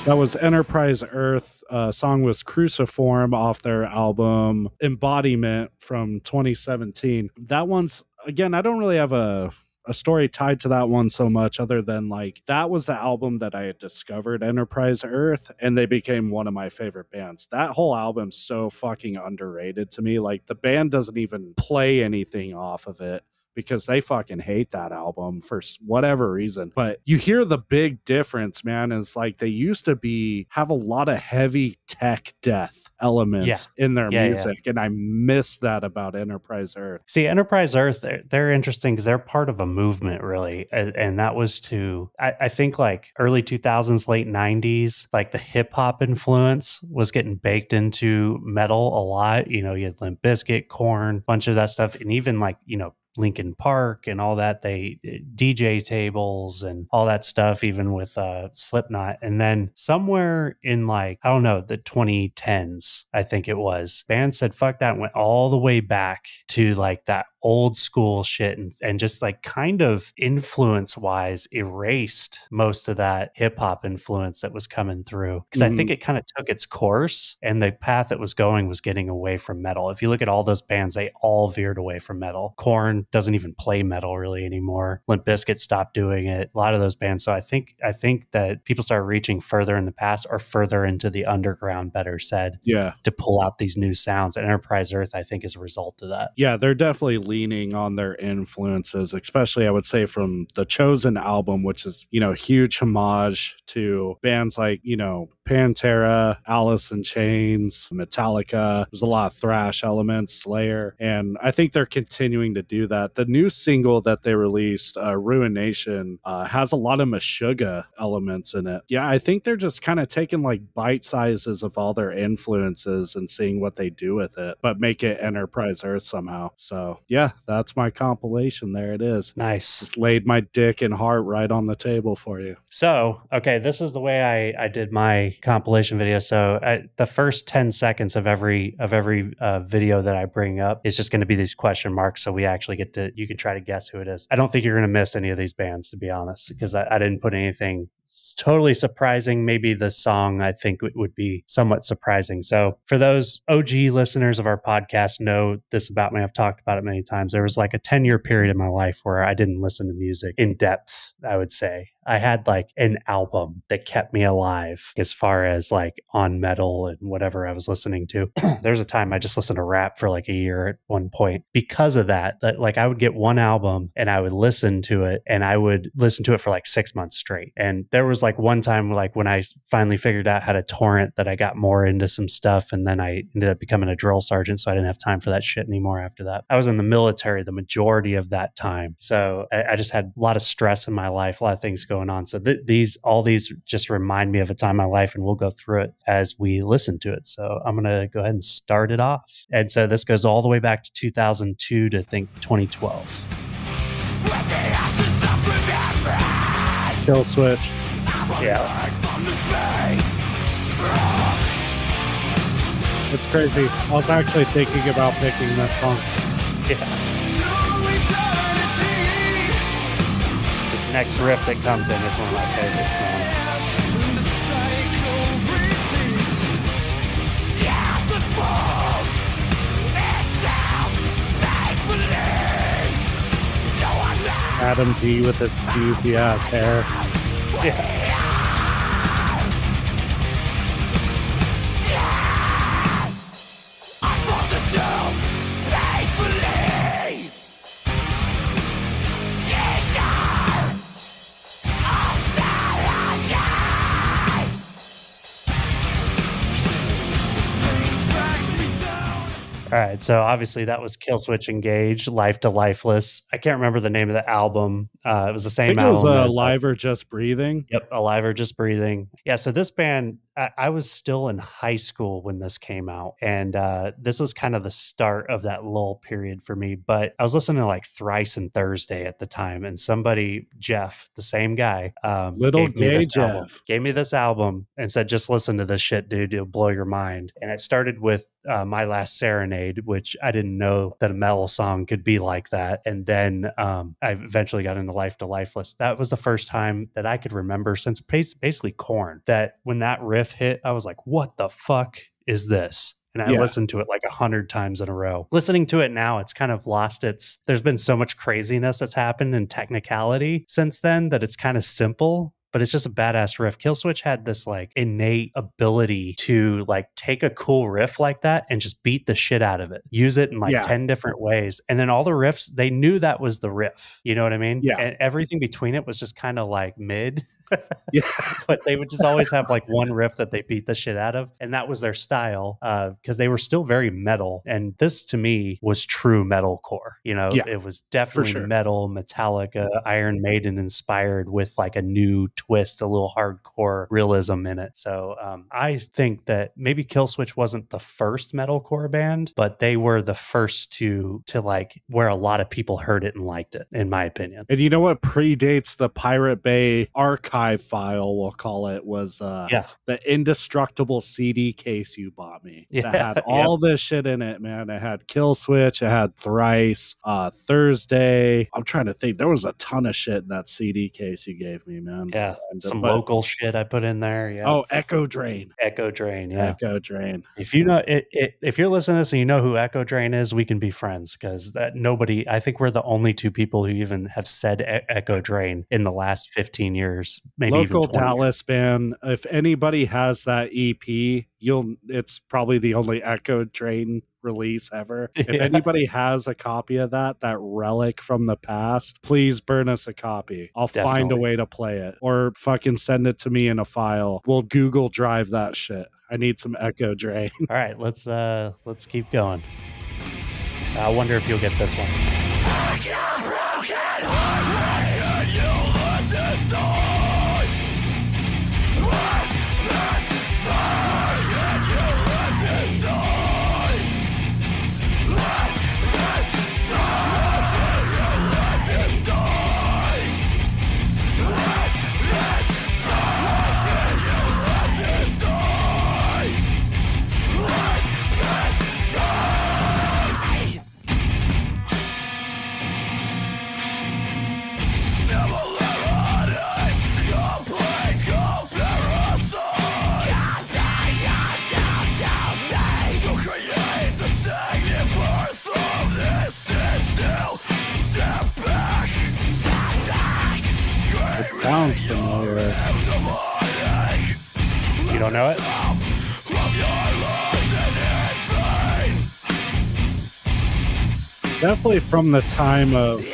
That was Enterprise Earth. Song was Cruciform off their album Embodiment from 2017. That one's, again, I don't really have a story tied to that one so much other than like that was the album that I had discovered Enterprise Earth and they became one of my favorite bands. That whole album's so fucking underrated to me. Like the band doesn't even play anything off of it, because they fucking hate that album for whatever reason. But you hear the big difference, man, is like they used to have a lot of heavy tech death elements in their music, and I miss that about Enterprise Earth. See, Enterprise Earth, they're interesting because they're part of a movement, really, and that was to I think like early 2000s, late 90s, like the hip hop influence was getting baked into metal a lot. You know, you had Limp Bizkit, Korn, bunch of that stuff, and even like, you know, Linkin Park and all that, they DJ tables and all that stuff, even with Slipknot. And then somewhere in like, I don't know, the 2010s, I think it was, bands said fuck that and went all the way back to like that old school shit, and just like kind of influence wise erased most of that hip hop influence that was coming through. Because I think it kind of took its course, and the path it was going was getting away from metal. If you look at all those bands, they all veered away from metal. Korn doesn't even play metal really anymore. Limp Bizkit stopped doing it. A lot of those bands. So I think that people started reaching further in the past, or further into the underground, better said, to pull out these new sounds. And Enterprise Earth, I think, is a result of that. Yeah, they're definitely leaning on their influences, especially I would say from the Chosen album, which is, you know, huge homage to bands like, you know, Pantera, Alice in Chains, Metallica. There's a lot of thrash elements, Slayer, and I think they're continuing to do that. The new single that they released, Ruination, has a lot of Meshuggah elements in it. Yeah, I think they're just kind of taking like bite sizes of all their influences and seeing what they do with it, but make it Enterprise Earth somehow. So yeah, that's my compilation. There it is. Nice. Just laid my dick and heart right on the table for you. So, okay, this is the way I did my compilation video. So the first 10 seconds of every video that I bring up is just going to be these question marks. So we actually you can try to guess who it is. I don't think you're going to miss any of these bands, to be honest, because I didn't put anything totally surprising. Maybe the song I think would be somewhat surprising. So for those OG listeners of our podcast know this about me, I've talked about it many times. There was like a 10-year period in my life where I didn't listen to music in depth, I would say. I had like an album that kept me alive as far as like on metal and whatever I was listening to. There's a time I just listened to rap for like a year at one point. Because of that, like I would get one album and I would listen to it, and I would listen to it for like 6 months straight. And there was like one time like when I finally figured out how to torrent that I got more into some stuff, and then I ended up becoming a drill sergeant, so I didn't have time for that shit anymore after that. I was in the military the majority of that time. So I just had a lot of stress in my life, a lot of things going on. So all these just remind me of a time in my life, and we'll go through it as we listen to it. So I'm going to go ahead and start it off. And so this goes all the way back to 2002 to, I think, 2012. Kill Switch. Yeah. It's crazy. I was actually thinking about picking this song. Yeah. This next riff that comes in is one of my favorites, man. Adam D with his juicy ass hair. Yeah. All right, so obviously that was Killswitch Engage, Life to Lifeless. I can't remember the name of the album. It was the same album. It was Alive or Just Breathing. Yep, Alive or Just Breathing. Yeah, so this band, I was still in high school when this came out, and this was kind of the start of that lull period for me. But I was listening to like Thrice and Thursday at the time, and somebody, Jeff, the same guy, Little Gay Jeff, gave me this album and said, just listen to this shit, dude. It'll blow your mind. And it started with My Last Serenade, which I didn't know that a metal song could be like that. And then I eventually got into Life to Lifeless. That was the first time that I could remember since basically Korn, that when that riff hit, I was like, what the fuck is this? And I listened to it like 100 times in a row. Listening to it now, it's kind of lost there's been so much craziness that's happened in technicality since then that it's kind of simple. but it's just a badass riff. Killswitch had this like innate ability to like take a cool riff like that and just beat the shit out of it, use it in like Yeah. 10 different ways. And then all the riffs, they knew that was the riff. You know what I mean? Yeah. And everything between it was just kind of like mid. Yeah. But they would just always have like one riff that they beat the shit out of. And that was their style because they were still very metal. And this to me was true metalcore. You know, Yeah, it was definitely sure. metal, Metallica, Iron Maiden inspired with like a new twist, a little hardcore realism in it. So I think that maybe Killswitch wasn't the first metalcore band, but they were the first to like where a lot of people heard it and liked it, in my opinion. And you know what predates the Pirate Bay archive file, we'll call it, was the indestructible CD case you bought me. That had all this shit in it, man. It had Killswitch, it had Thrice, Thursday. I'm trying to think. There was a ton of shit in that CD case you gave me, man. Yeah, some local shit I put in there. Yeah. Oh, Echo Drain. Echo Drain, yeah. Echo Drain. If you know if you're listening to this and you know who Echo Drain is, we can be friends because I think we're the only two people who even have said Echo Drain in the last 15 years, maybe Local even 20 Dallas band. If anybody has that EP, it's probably the only Echo Drain release ever. If anybody has a copy of that relic from the past, please burn us a copy. I'll find a way to play it, or fucking send it to me in a file. We'll Google Drive that shit. I need some Echo Drain. All right, let's keep going. I wonder if you'll get this one. Sounds familiar. You don't know it? Definitely from the time of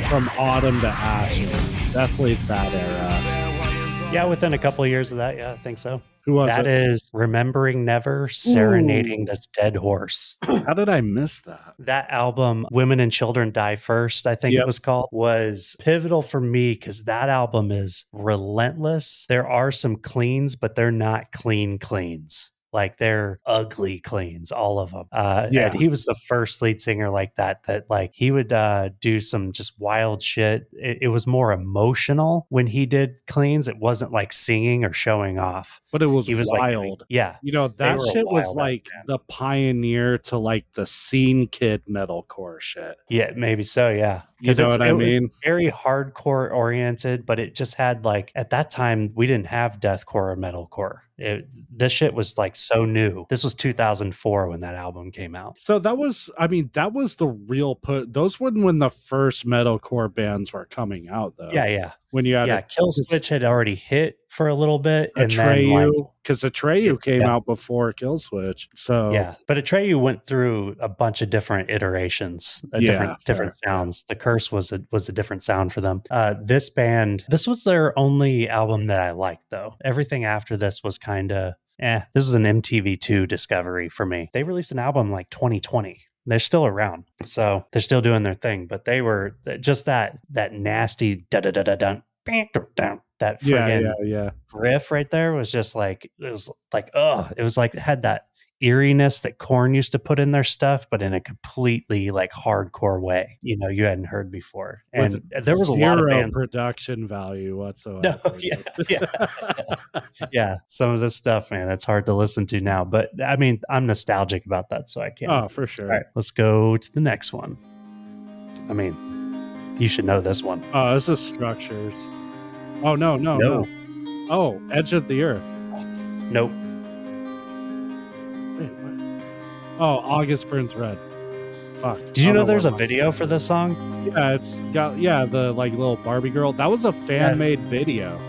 From Autumn to Ashes. Definitely that era. Yeah, within a couple of years of that, yeah, I think so. Who was that? That is Remembering Never, Serenading This Dead Horse. How did I miss that? That album, Women and Children Die First, I think it was called, was pivotal for me because that album is relentless. There are some cleans, but they're not cleans. Like they're ugly cleans, all of them. And he was the first lead singer like that like he would do some just wild shit. It was more emotional when he did cleans. It wasn't like singing or showing off. But it was Like, wild. yeah. You know, that shit was like the pioneer to like the scene kid metalcore shit. Yeah, maybe so, yeah. You know what I mean? Was very hardcore oriented, but it just had like, at that time, we didn't have deathcore or metalcore. This shit was like so new. This was 2004 when that album came out. So that was the real those weren't when the first metalcore bands were coming out, though. Yeah. When you had Killswitch had already hit for a little bit, and Atreyu, because Atreyu came out before Killswitch. So but Atreyu went through a bunch of different iterations, different sounds. The Curse was a different sound for them. This band, this was their only album that I liked, though. Everything after this was kind of this was an MTV2 discovery for me. They released an album like 2020. They're still around, so they're still doing their thing. But they were just that nasty da da da da da. That friggin' riff right there was just like, it was like it had that eeriness that Korn used to put in their stuff, but in a completely like hardcore way, you know, you hadn't heard before. And there was a lot of bands. Production value whatsoever. No, some of this stuff, man, it's hard to listen to now, but I mean, I'm nostalgic about that, so I can't. Oh, for sure. All right, let's go to the next one. I mean, you should know this one. Oh, this is Structures. Oh, no. Oh, Edge of the Earth. Nope. Wait, what? Oh, August Burns Red. Fuck. Did you know there's a video for this song? Yeah, it's got the like little Barbie girl. That was a fan-made video.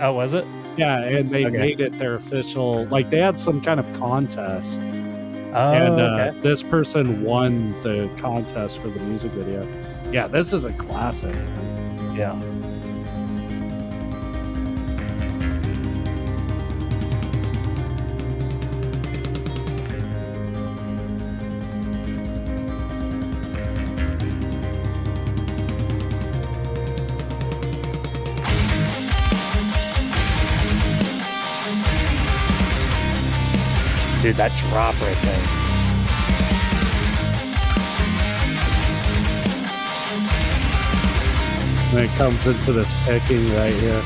Oh, was it? Yeah, and they Okay. made it their official. Like they had some kind of contest, Oh, and okay. this person won the contest for the music video. Yeah, this is a classic. Yeah. Dude, that drop right there. And it comes into this picking right here.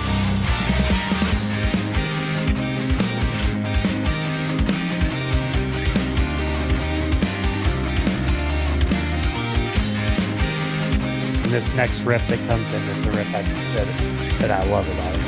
And this next riff that comes in is the riff that I love about it.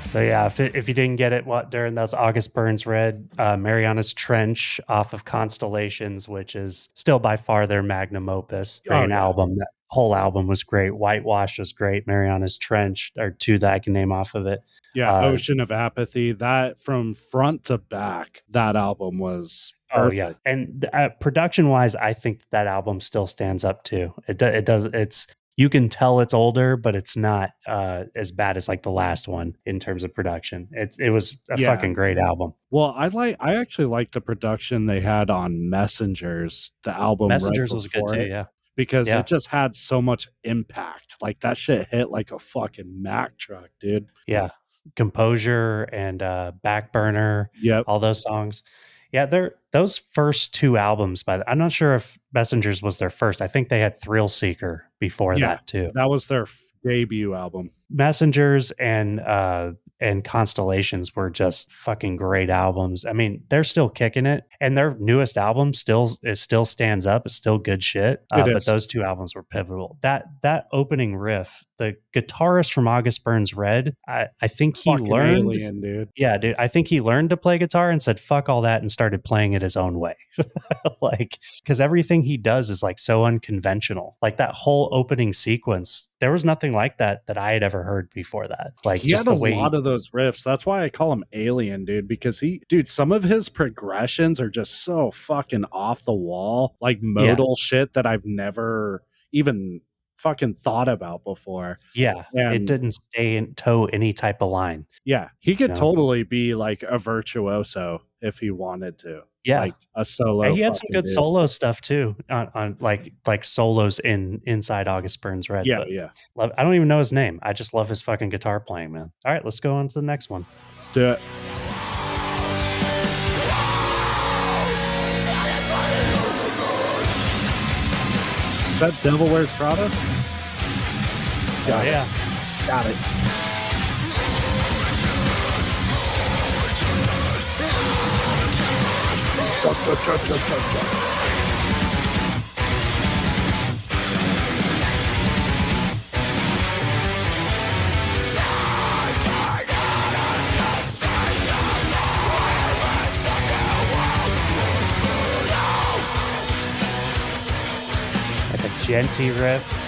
So yeah, if you didn't get it, during those August Burns Red, Mariana's Trench off of Constellations, which is still by far their magnum opus. Great album. That whole album was great. Whitewash was great. Mariana's Trench are two that I can name off of it. Yeah, Ocean of Apathy. That from front to back, that album was perfect. Oh yeah, and production wise, I think that album still stands up too. It does. It's, you can tell it's older, but it's not as bad as like the last one in terms of production. It was a fucking great album. Well, I actually like the production they had on Messengers, the album. Messengers was good too, yeah. Because it just had so much impact. Like that shit hit like a fucking Mack truck, dude. Yeah. Composure and Backburner. Yep. All those songs. Yeah, those first two albums, I'm not sure if Messengers was their first. I think they had Thrill Seeker before that too. That was their debut album. Messengers and Constellations were just fucking great albums. I mean, they're still kicking it, and their newest album still stands up. It's still good shit. But those two albums were pivotal. That opening riff, the guitarist from August Burns Red, I think he fucking learned. Alien, dude. Yeah, dude. I think he learned to play guitar and said fuck all that and started playing it his own way. Like, because everything he does is like so unconventional. Like that whole opening sequence, there was nothing like that I had ever heard before that. Like, he just had the way a lot of those riffs. That's why I call him Alien, dude, because some of his progressions are just so fucking off the wall, like modal shit that I've never even fucking thought about before. Yeah, and it didn't stay in toe any type of line. Yeah, he could totally be like a virtuoso if he wanted to. Yeah, like a solo. And he had some good solo stuff too, on like solos inside August Burns Red. Yeah, I don't even know his name. I just love his fucking guitar playing, man. All right, let's go on to the next one. Let's do it. Is that Devil Wears Prada? Yeah. Got it. Like a genty riff.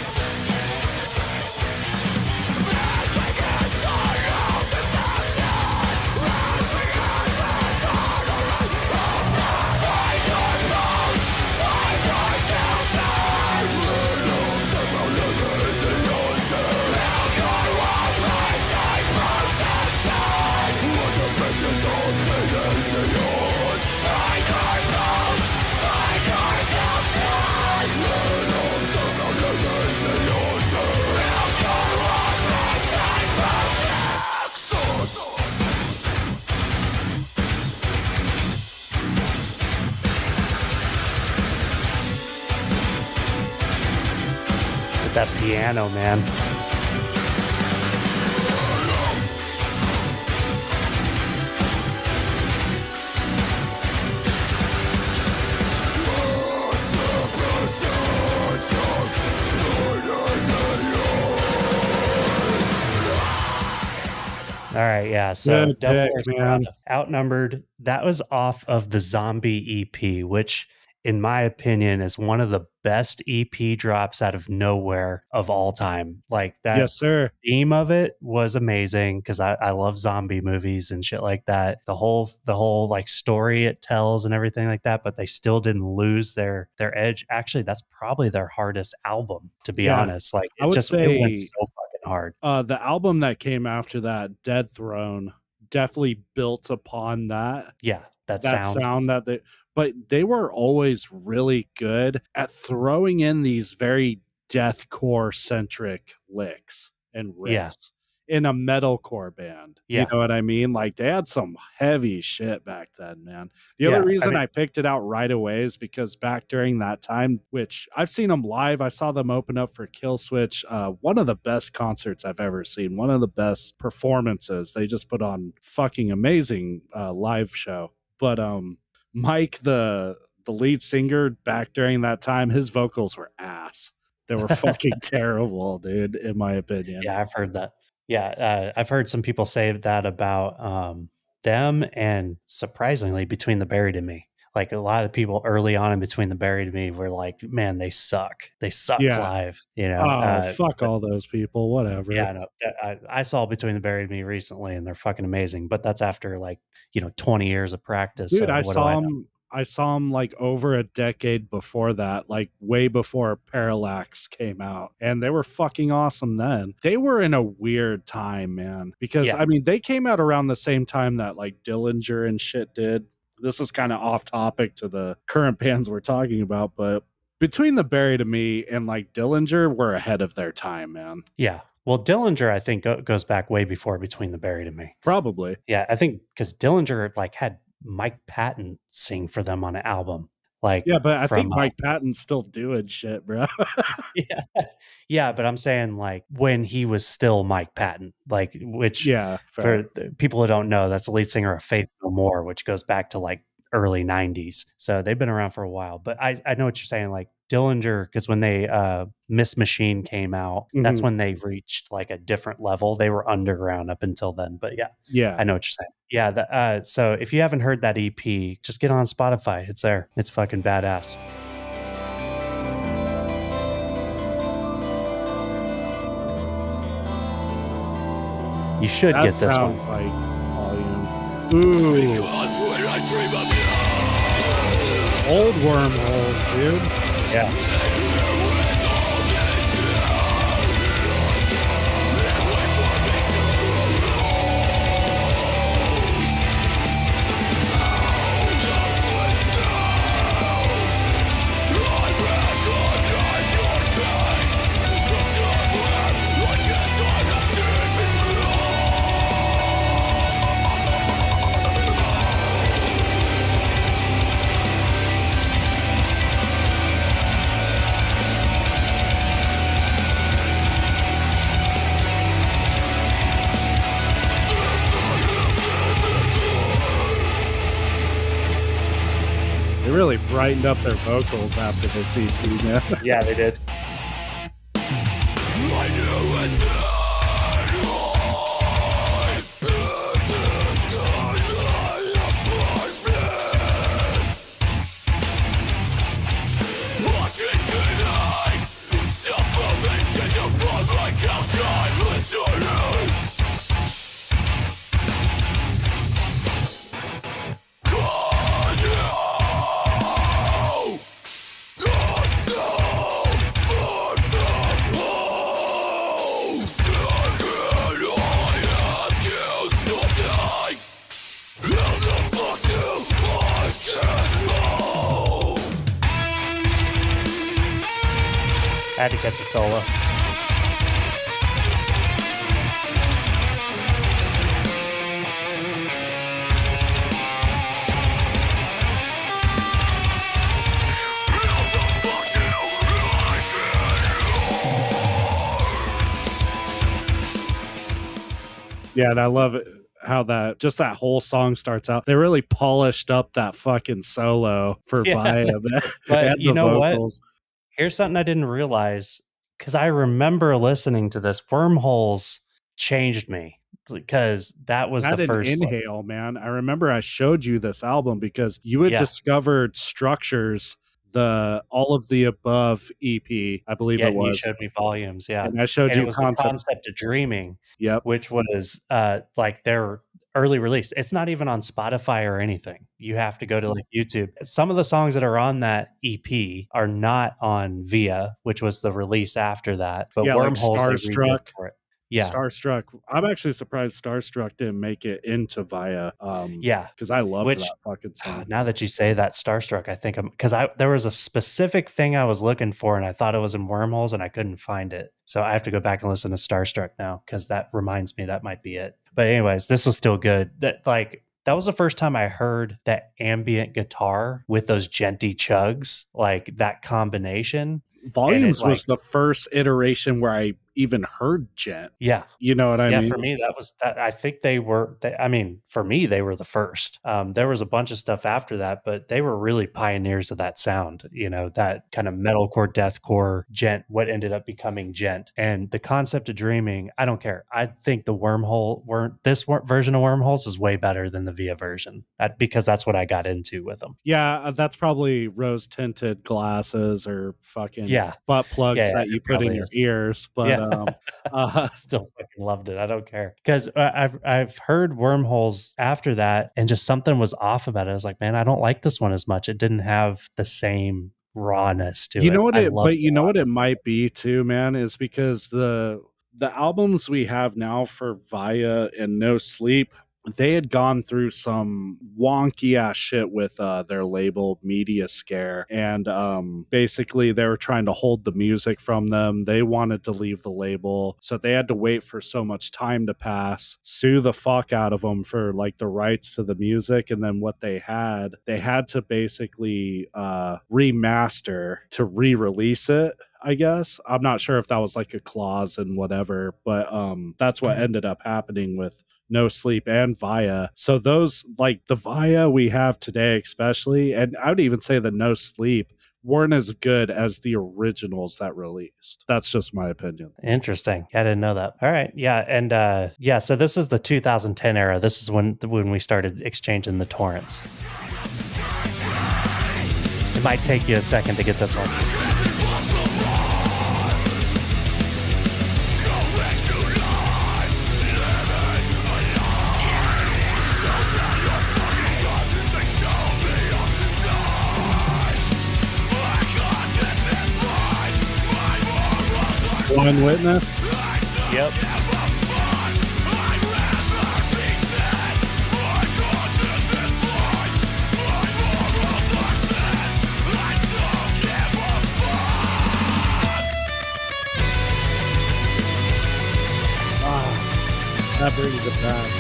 That piano, man. All right, yeah. So Good Devil pick, Wears man. Prada, Outnumbered. That was off of the Zombie EP, which, in my opinion, is one of the best EP drops out of nowhere of all time. Like that Yes, sir. theme of it was amazing because I love zombie movies and shit like that. The whole like story it tells and everything like that, but they still didn't lose their edge. Actually, that's probably their hardest album, to be Yeah, honest. Like I would it went say so fucking hard. the album that came after that, Dead Throne, definitely built upon Yeah, that that sound. sound that but they were always really good at throwing in these very deathcore centric licks and Yeah, riffs in a metalcore band. You yeah, know what I mean? Like they had some heavy shit back then, man. The other yeah. I reason mean, I picked it out right away is because back during that time, which I've seen them live, I saw them open up for Kill Switch. One of the best concerts I've ever seen. One of the best performances. They just put on fucking amazing live show. But Mike, the lead singer, back during that time, his vocals were ass. They were fucking terrible, dude, in my opinion. yeah, I've heard that. Yeah, I've heard some people say that about them, and surprisingly, Between the Buried and Me. Like a lot of people early on in Between the Buried and Me were like, "Man, they suck. They suck Yeah. live." You know. Oh, fuck all those people. Whatever. Yeah, no, I saw Between the Buried and Me recently, and they're fucking amazing. But that's after like 20 years of practice. Dude, So I what do I saw know? him. I saw him like over a decade before that, like way before Parallax came out, and they were fucking awesome then. They were in a weird time, man, because Yeah, I mean, they came out around the same time that like Dillinger and shit did. This is kind of off topic to the current bands we're talking about, but Between the Buried and Me and like Dillinger were ahead of their time, man. yeah. Well, Dillinger, I think, goes back way before Between the Buried and Me. Probably. Yeah, I think because Dillinger like had Mike Patton sing for them on an album, like Yeah, but I from think Mike Patton's still doing shit, bro. yeah, yeah. But I'm saying like when he was still Mike Patton, like which Yeah, for fair. the people who don't know, that's the lead singer of Faith No More, which goes back to like early '90s. So they've been around for a while. But I know what you're saying, like Dillinger, because when they Miss Machine came out, that's Mhm. when they reached like a different level. They were underground up until then. But yeah, Yeah. I know what you're saying. Yeah. So if you haven't heard that EP, just get on Spotify. It's there. It's fucking badass. You should That get this one. sounds like volume. Ooh, old wormholes, dude. Yeah. They really brightened up their vocals after this EP, man. Yeah, they did. Had to catch a solo. Yeah, and I love it how that whole song starts out. They really polished up that fucking solo for Yeah, Via but and you the know what? vocals. Here's something I didn't realize, because I remember listening to this. Wormholes changed me, because that was the That and first, like, Inhale, man. I remember I showed you this album because you had yeah, discovered Structures, the All of the Above EP, I believe yeah, it and you was. showed me Volumes, yeah, And I showed and it you was the Concept. Concept of Dreaming, Yep. which was, like, their early release. It's not even on Spotify or anything. You have to go to, like, YouTube. Some of the songs that are on that EP are not on Via, which was the release after that, but Yeah, like Wormholes, they redid Starstruck. for it. Yeah, Starstruck. I'm actually surprised Starstruck didn't make it into Via. yeah, Because I loved which that fucking song. now that you say that, Starstruck, I think I'm, because I there was a specific thing I was looking for, and I thought it was in Wormholes, and I couldn't find it. So I have to go back and listen to Starstruck now, because that reminds me that might be it. But anyways, this was still good. That was the first time I heard that ambient guitar with those djenty chugs, like that combination. And it, Volumes like, was the first iteration where I even heard Gent. yeah. You know what I Yeah, mean? for me, that was that. I think I mean, for me, they were the first. There was a bunch of stuff after that, but they were really pioneers of that sound, that kind of metalcore, deathcore, gent, what ended up becoming gent. And the Concept of Dreaming, I don't care. I think the version of Wormholes is way better than the Via version, because that's what I got into with them. Yeah, that's probably rose tinted glasses or fucking Yeah. butt Yeah, plugs yeah, that you it put in probably your is. ears. But Yeah. uh Still fucking loved it. I don't care, because I've heard Wormholes after that, and just something was off about it. I was like, man, I don't like this one as much. It didn't have the same rawness to you know it. what I it love but the you know what it rawness. might be too, man, is because the albums we have now for Via and No Sleep, they had gone through some wonky ass shit with their label Media Scare, and basically they were trying to hold the music from them. They wanted to leave the label, so they had to wait for so much time to pass, sue the fuck out of them for like the rights to the music, and then what they had to basically remaster to re-release it, I guess. I'm not sure if that was like a clause and whatever, but that's what ended up happening with No Sleep and Via. So those, like the Via we have today especially, and I would even say the No Sleep, weren't as good as the originals that released. That's just my opinion. Interesting. I didn't know that. All right. Yeah. And yeah, so this is the 2010 era. This is when we started exchanging the torrents. It might take you a second to get this one. Blind Witness. Yep. That brings it back.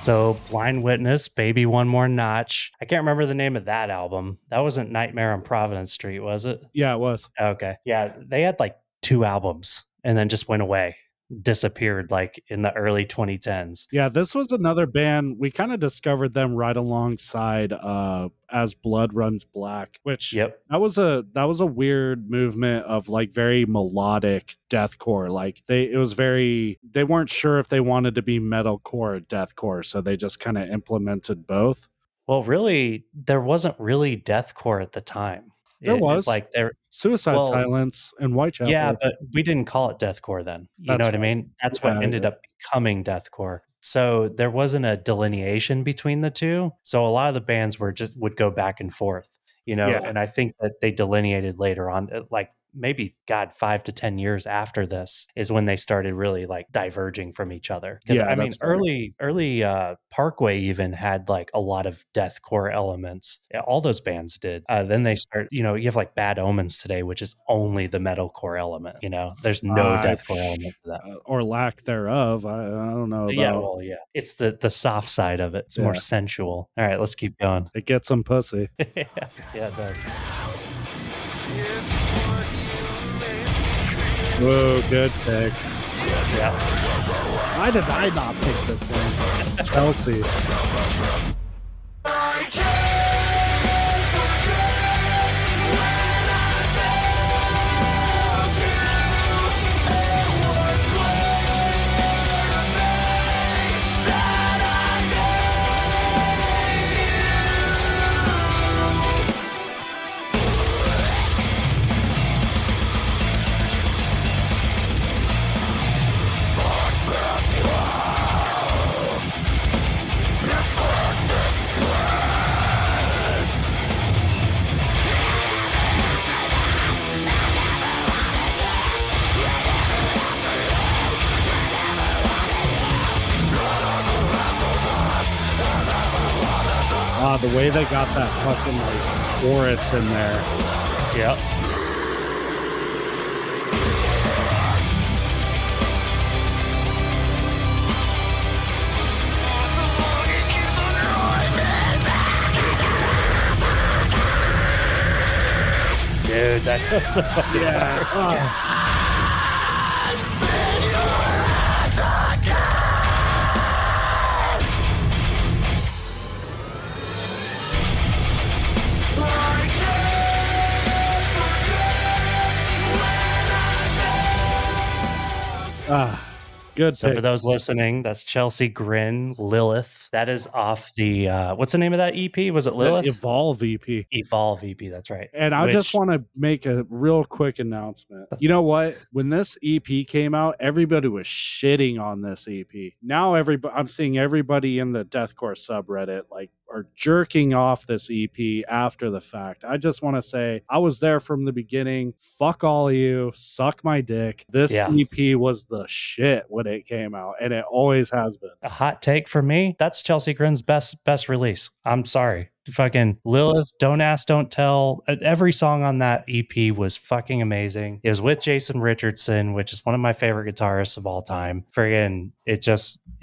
So Blind Witness, Baby One More Notch. I can't remember the name of that album. That wasn't Nightmare on Providence Street, was it? Yeah, it was. Okay. Yeah. They had like 2 albums and then just went away. disappeared like in the early 2010s. Yeah, this was another band. We kind of discovered them right alongside As Blood Runs Black, which Yep. that was a weird movement of like very melodic deathcore. Like they weren't sure if they wanted to be metalcore or deathcore, so they just kind of implemented both. Well, really, there wasn't really deathcore at the time. There was Like there, Suicide well, Silence and yeah, Whitechapel. but we didn't call it deathcore then. You know That's what I right. mean? That's what Yeah, ended yeah. up becoming deathcore. So there wasn't a delineation between the two. So a lot of the bands would go back and forth, Yeah. and I think that they delineated later on, like maybe God 5 to 10 years after this is when they started really like diverging from each other. Because Yeah, I mean, that's fair. early Parkway even had like a lot of deathcore elements. Yeah, all those bands did. Then they start, you have like Bad Omens today, which is only the metalcore element. There's no I deathcore element to that. or lack thereof. I don't know Yeah, about. well, yeah, it's the soft side of it. It's more Yeah, sensual. All right, let's keep going. it gets some pussy. Yeah, it does. Whoa, good pick. Yeah. Why did I not pick this one? Chelsea. The way they got that fucking like chorus in there. Yep. Dude, that was so fucking hard. Good So pick. for those listening, that's Chelsea Grin, Lilith. That is off the what's the name of that EP? Was it The Lilith? Evolve EP. Evolve EP, that's right. And I just want to make a real quick announcement. You know what? When this EP came out, everybody was shitting on this EP. Now I'm seeing everybody in the deathcore subreddit like are jerking off this EP after the fact. I just want to say I was there from the beginning. Fuck all of you. Suck my dick. This EP was the shit when it came out, and it always has been. A hot take for me, that's Chelsea Grin's best release. I'm sorry. Fucking Lilith, Don't Ask, Don't Tell. Every song on that EP was fucking amazing. It was with Jason Richardson, which is one of my favorite guitarists of all time. Friggin', it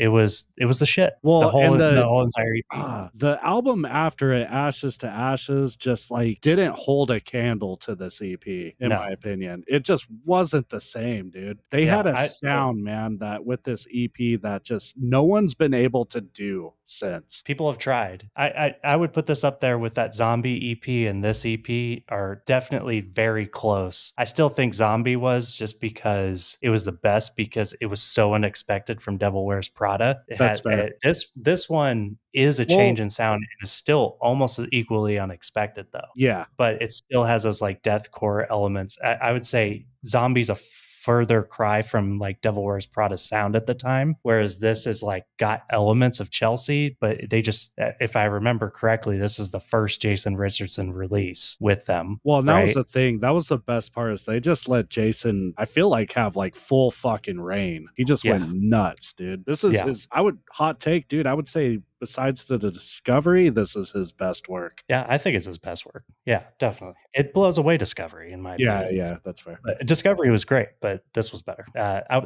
was the shit. Well, the whole entire EP. The album after it, Ashes to Ashes, just like didn't hold a candle to this EP, in my opinion. It just wasn't the same, dude. They had a sound, man, that with this EP that just no one's been able to do since. People have tried. I would put this up there with that Zombie EP and this EP are definitely very close. I still think Zombie was just because it was the best because it was so unexpected from Devil Wears Prada. That's fair. This one is a change in sound. It is still almost equally unexpected though. Yeah. But it still has those like deathcore elements. I would say Zombie's a further cry from like Devil Wears Prada sound at the time, whereas this is like got elements of Chelsea, but they just, if I remember correctly, this is the first Jason Richardson release with them. Well, and that was the thing. That was the best part is they just let Jason, I feel like, have like full fucking reign. He just went nuts, dude. This is his, hot take, dude. I would say besides the Discovery, this is his best work. Yeah, I think it's his best work. Yeah, definitely. It blows away Discovery in my opinion. Yeah, that's fair. But Discovery was great, but this was better.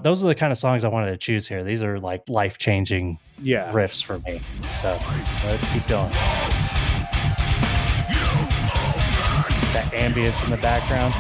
Those are the kind of songs I wanted to choose here. These are like life-changing riffs for me. So let's keep going. That ambience in the background.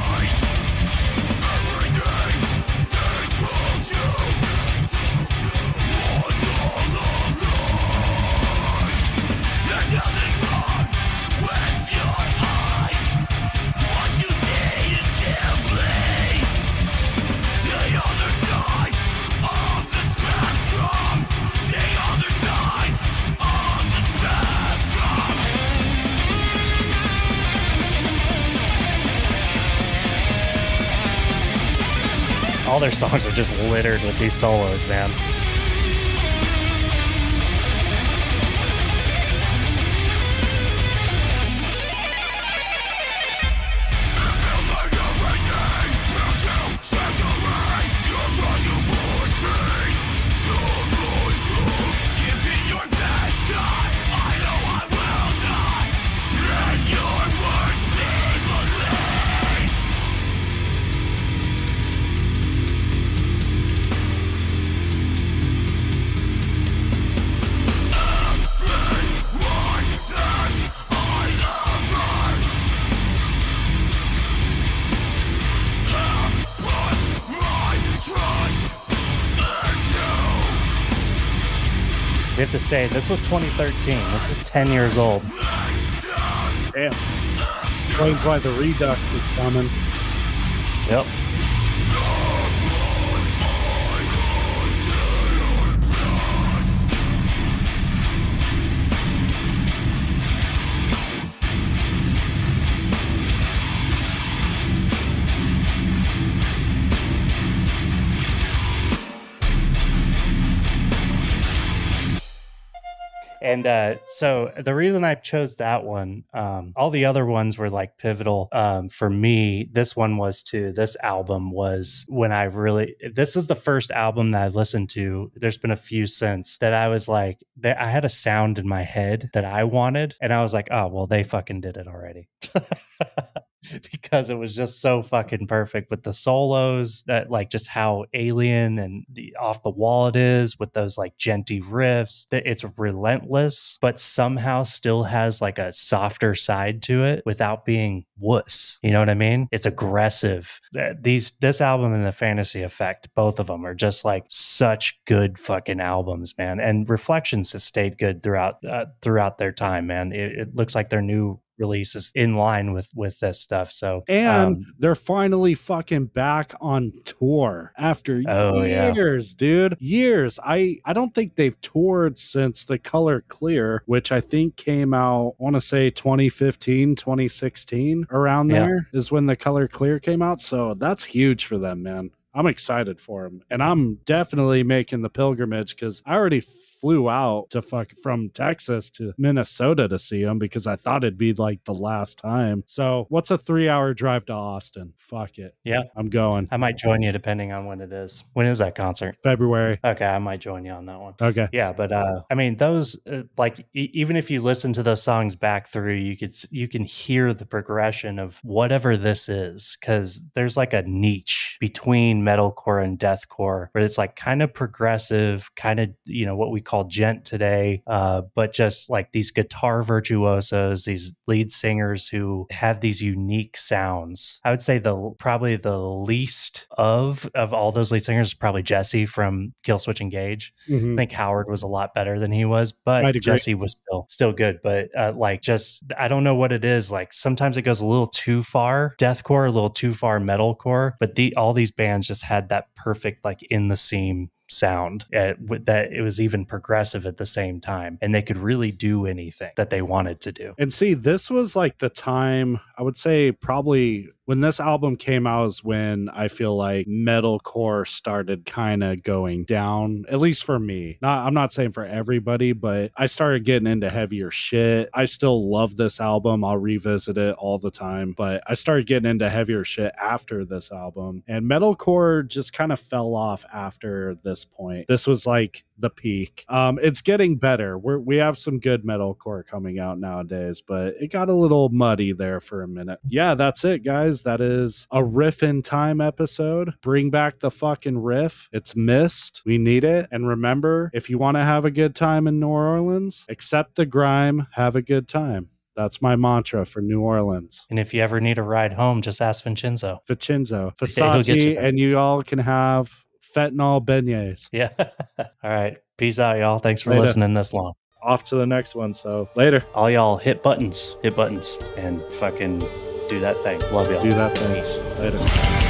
All their songs are just littered with these solos, man. We have to say, this was 2013. This is 10 years old. Damn. Explains why the Redux is coming. Yep. And so the reason I chose that one, all the other ones were like pivotal for me. This one was too. This album was when this was the first album that I listened to. There's been a few since that I was like, I had a sound in my head that I wanted. And I was like, oh, well, they fucking did it already. Because it was just so fucking perfect with the solos, that like just how alien and the off the wall it is with those like genty riffs, that it's relentless but somehow still has like a softer side to it without being wuss. You know what I mean? It's aggressive. This album and the Fantasy Effect, both of them are just like such good fucking albums, man. And Reflections has stayed good throughout their time, man. It looks like their new release is in line with this stuff. So and they're finally fucking back on tour after years, dude. Years. I don't think they've toured since The Color Clear, which I think came out, I want to say 2015, 2016, around there is when The Color Clear came out. So that's huge for them, man. I'm excited for them, and I'm definitely making the pilgrimage because I already flew out to from Texas to Minnesota to see them because I thought it'd be like the last time. So what's a 3-hour drive to Austin? Fuck it. Yeah, I'm going. I might join you depending on when it is. When is that concert? February. Okay, I might join you on that one. Okay. Yeah, but I mean, those like even if you listen to those songs back through, you can hear the progression of whatever this is, because there's like a niche between metalcore and deathcore where it's like kind of progressive, kind of, you know, what we call gent today, but just like these guitar virtuosos, these lead singers who have these unique sounds. I would say probably the least of all those lead singers is probably Jesse from Killswitch Engage. Mm-hmm. I think Howard was a lot better than he was, but Jesse was still good. But like, just I don't know what it is. Like sometimes it goes a little too far deathcore, a little too far metalcore. But all these bands just had that perfect like in the seam sound that it was even progressive at the same time, and they could really do anything that they wanted to do. And see, this was like the time, I would say probably when this album came out is when I feel like metalcore started kind of going down, at least for me. I'm not saying for everybody, but I started getting into heavier shit. I still love this album. I'll revisit it all the time, but I started getting into heavier shit after this album, and metalcore just kind of fell off after this point. This was like the peak. It's getting better. We have some good metalcore coming out nowadays, but it got a little muddy there for a minute. Yeah, that's it, guys. That is a Riff in Time episode. Bring back the fucking riff. It's missed. We need it. And remember, if you want to have a good time in New Orleans, accept the grime, have a good time. That's my mantra for New Orleans. And if you ever need a ride home, just ask Vincenzo. Versace, and you all can have fentanyl beignets. Yeah. All right. Peace out, y'all. Thanks for listening this long. Off to the next one. So later. All y'all hit buttons, and fucking do that thing. Love y'all. Do that thing. Peace. Later.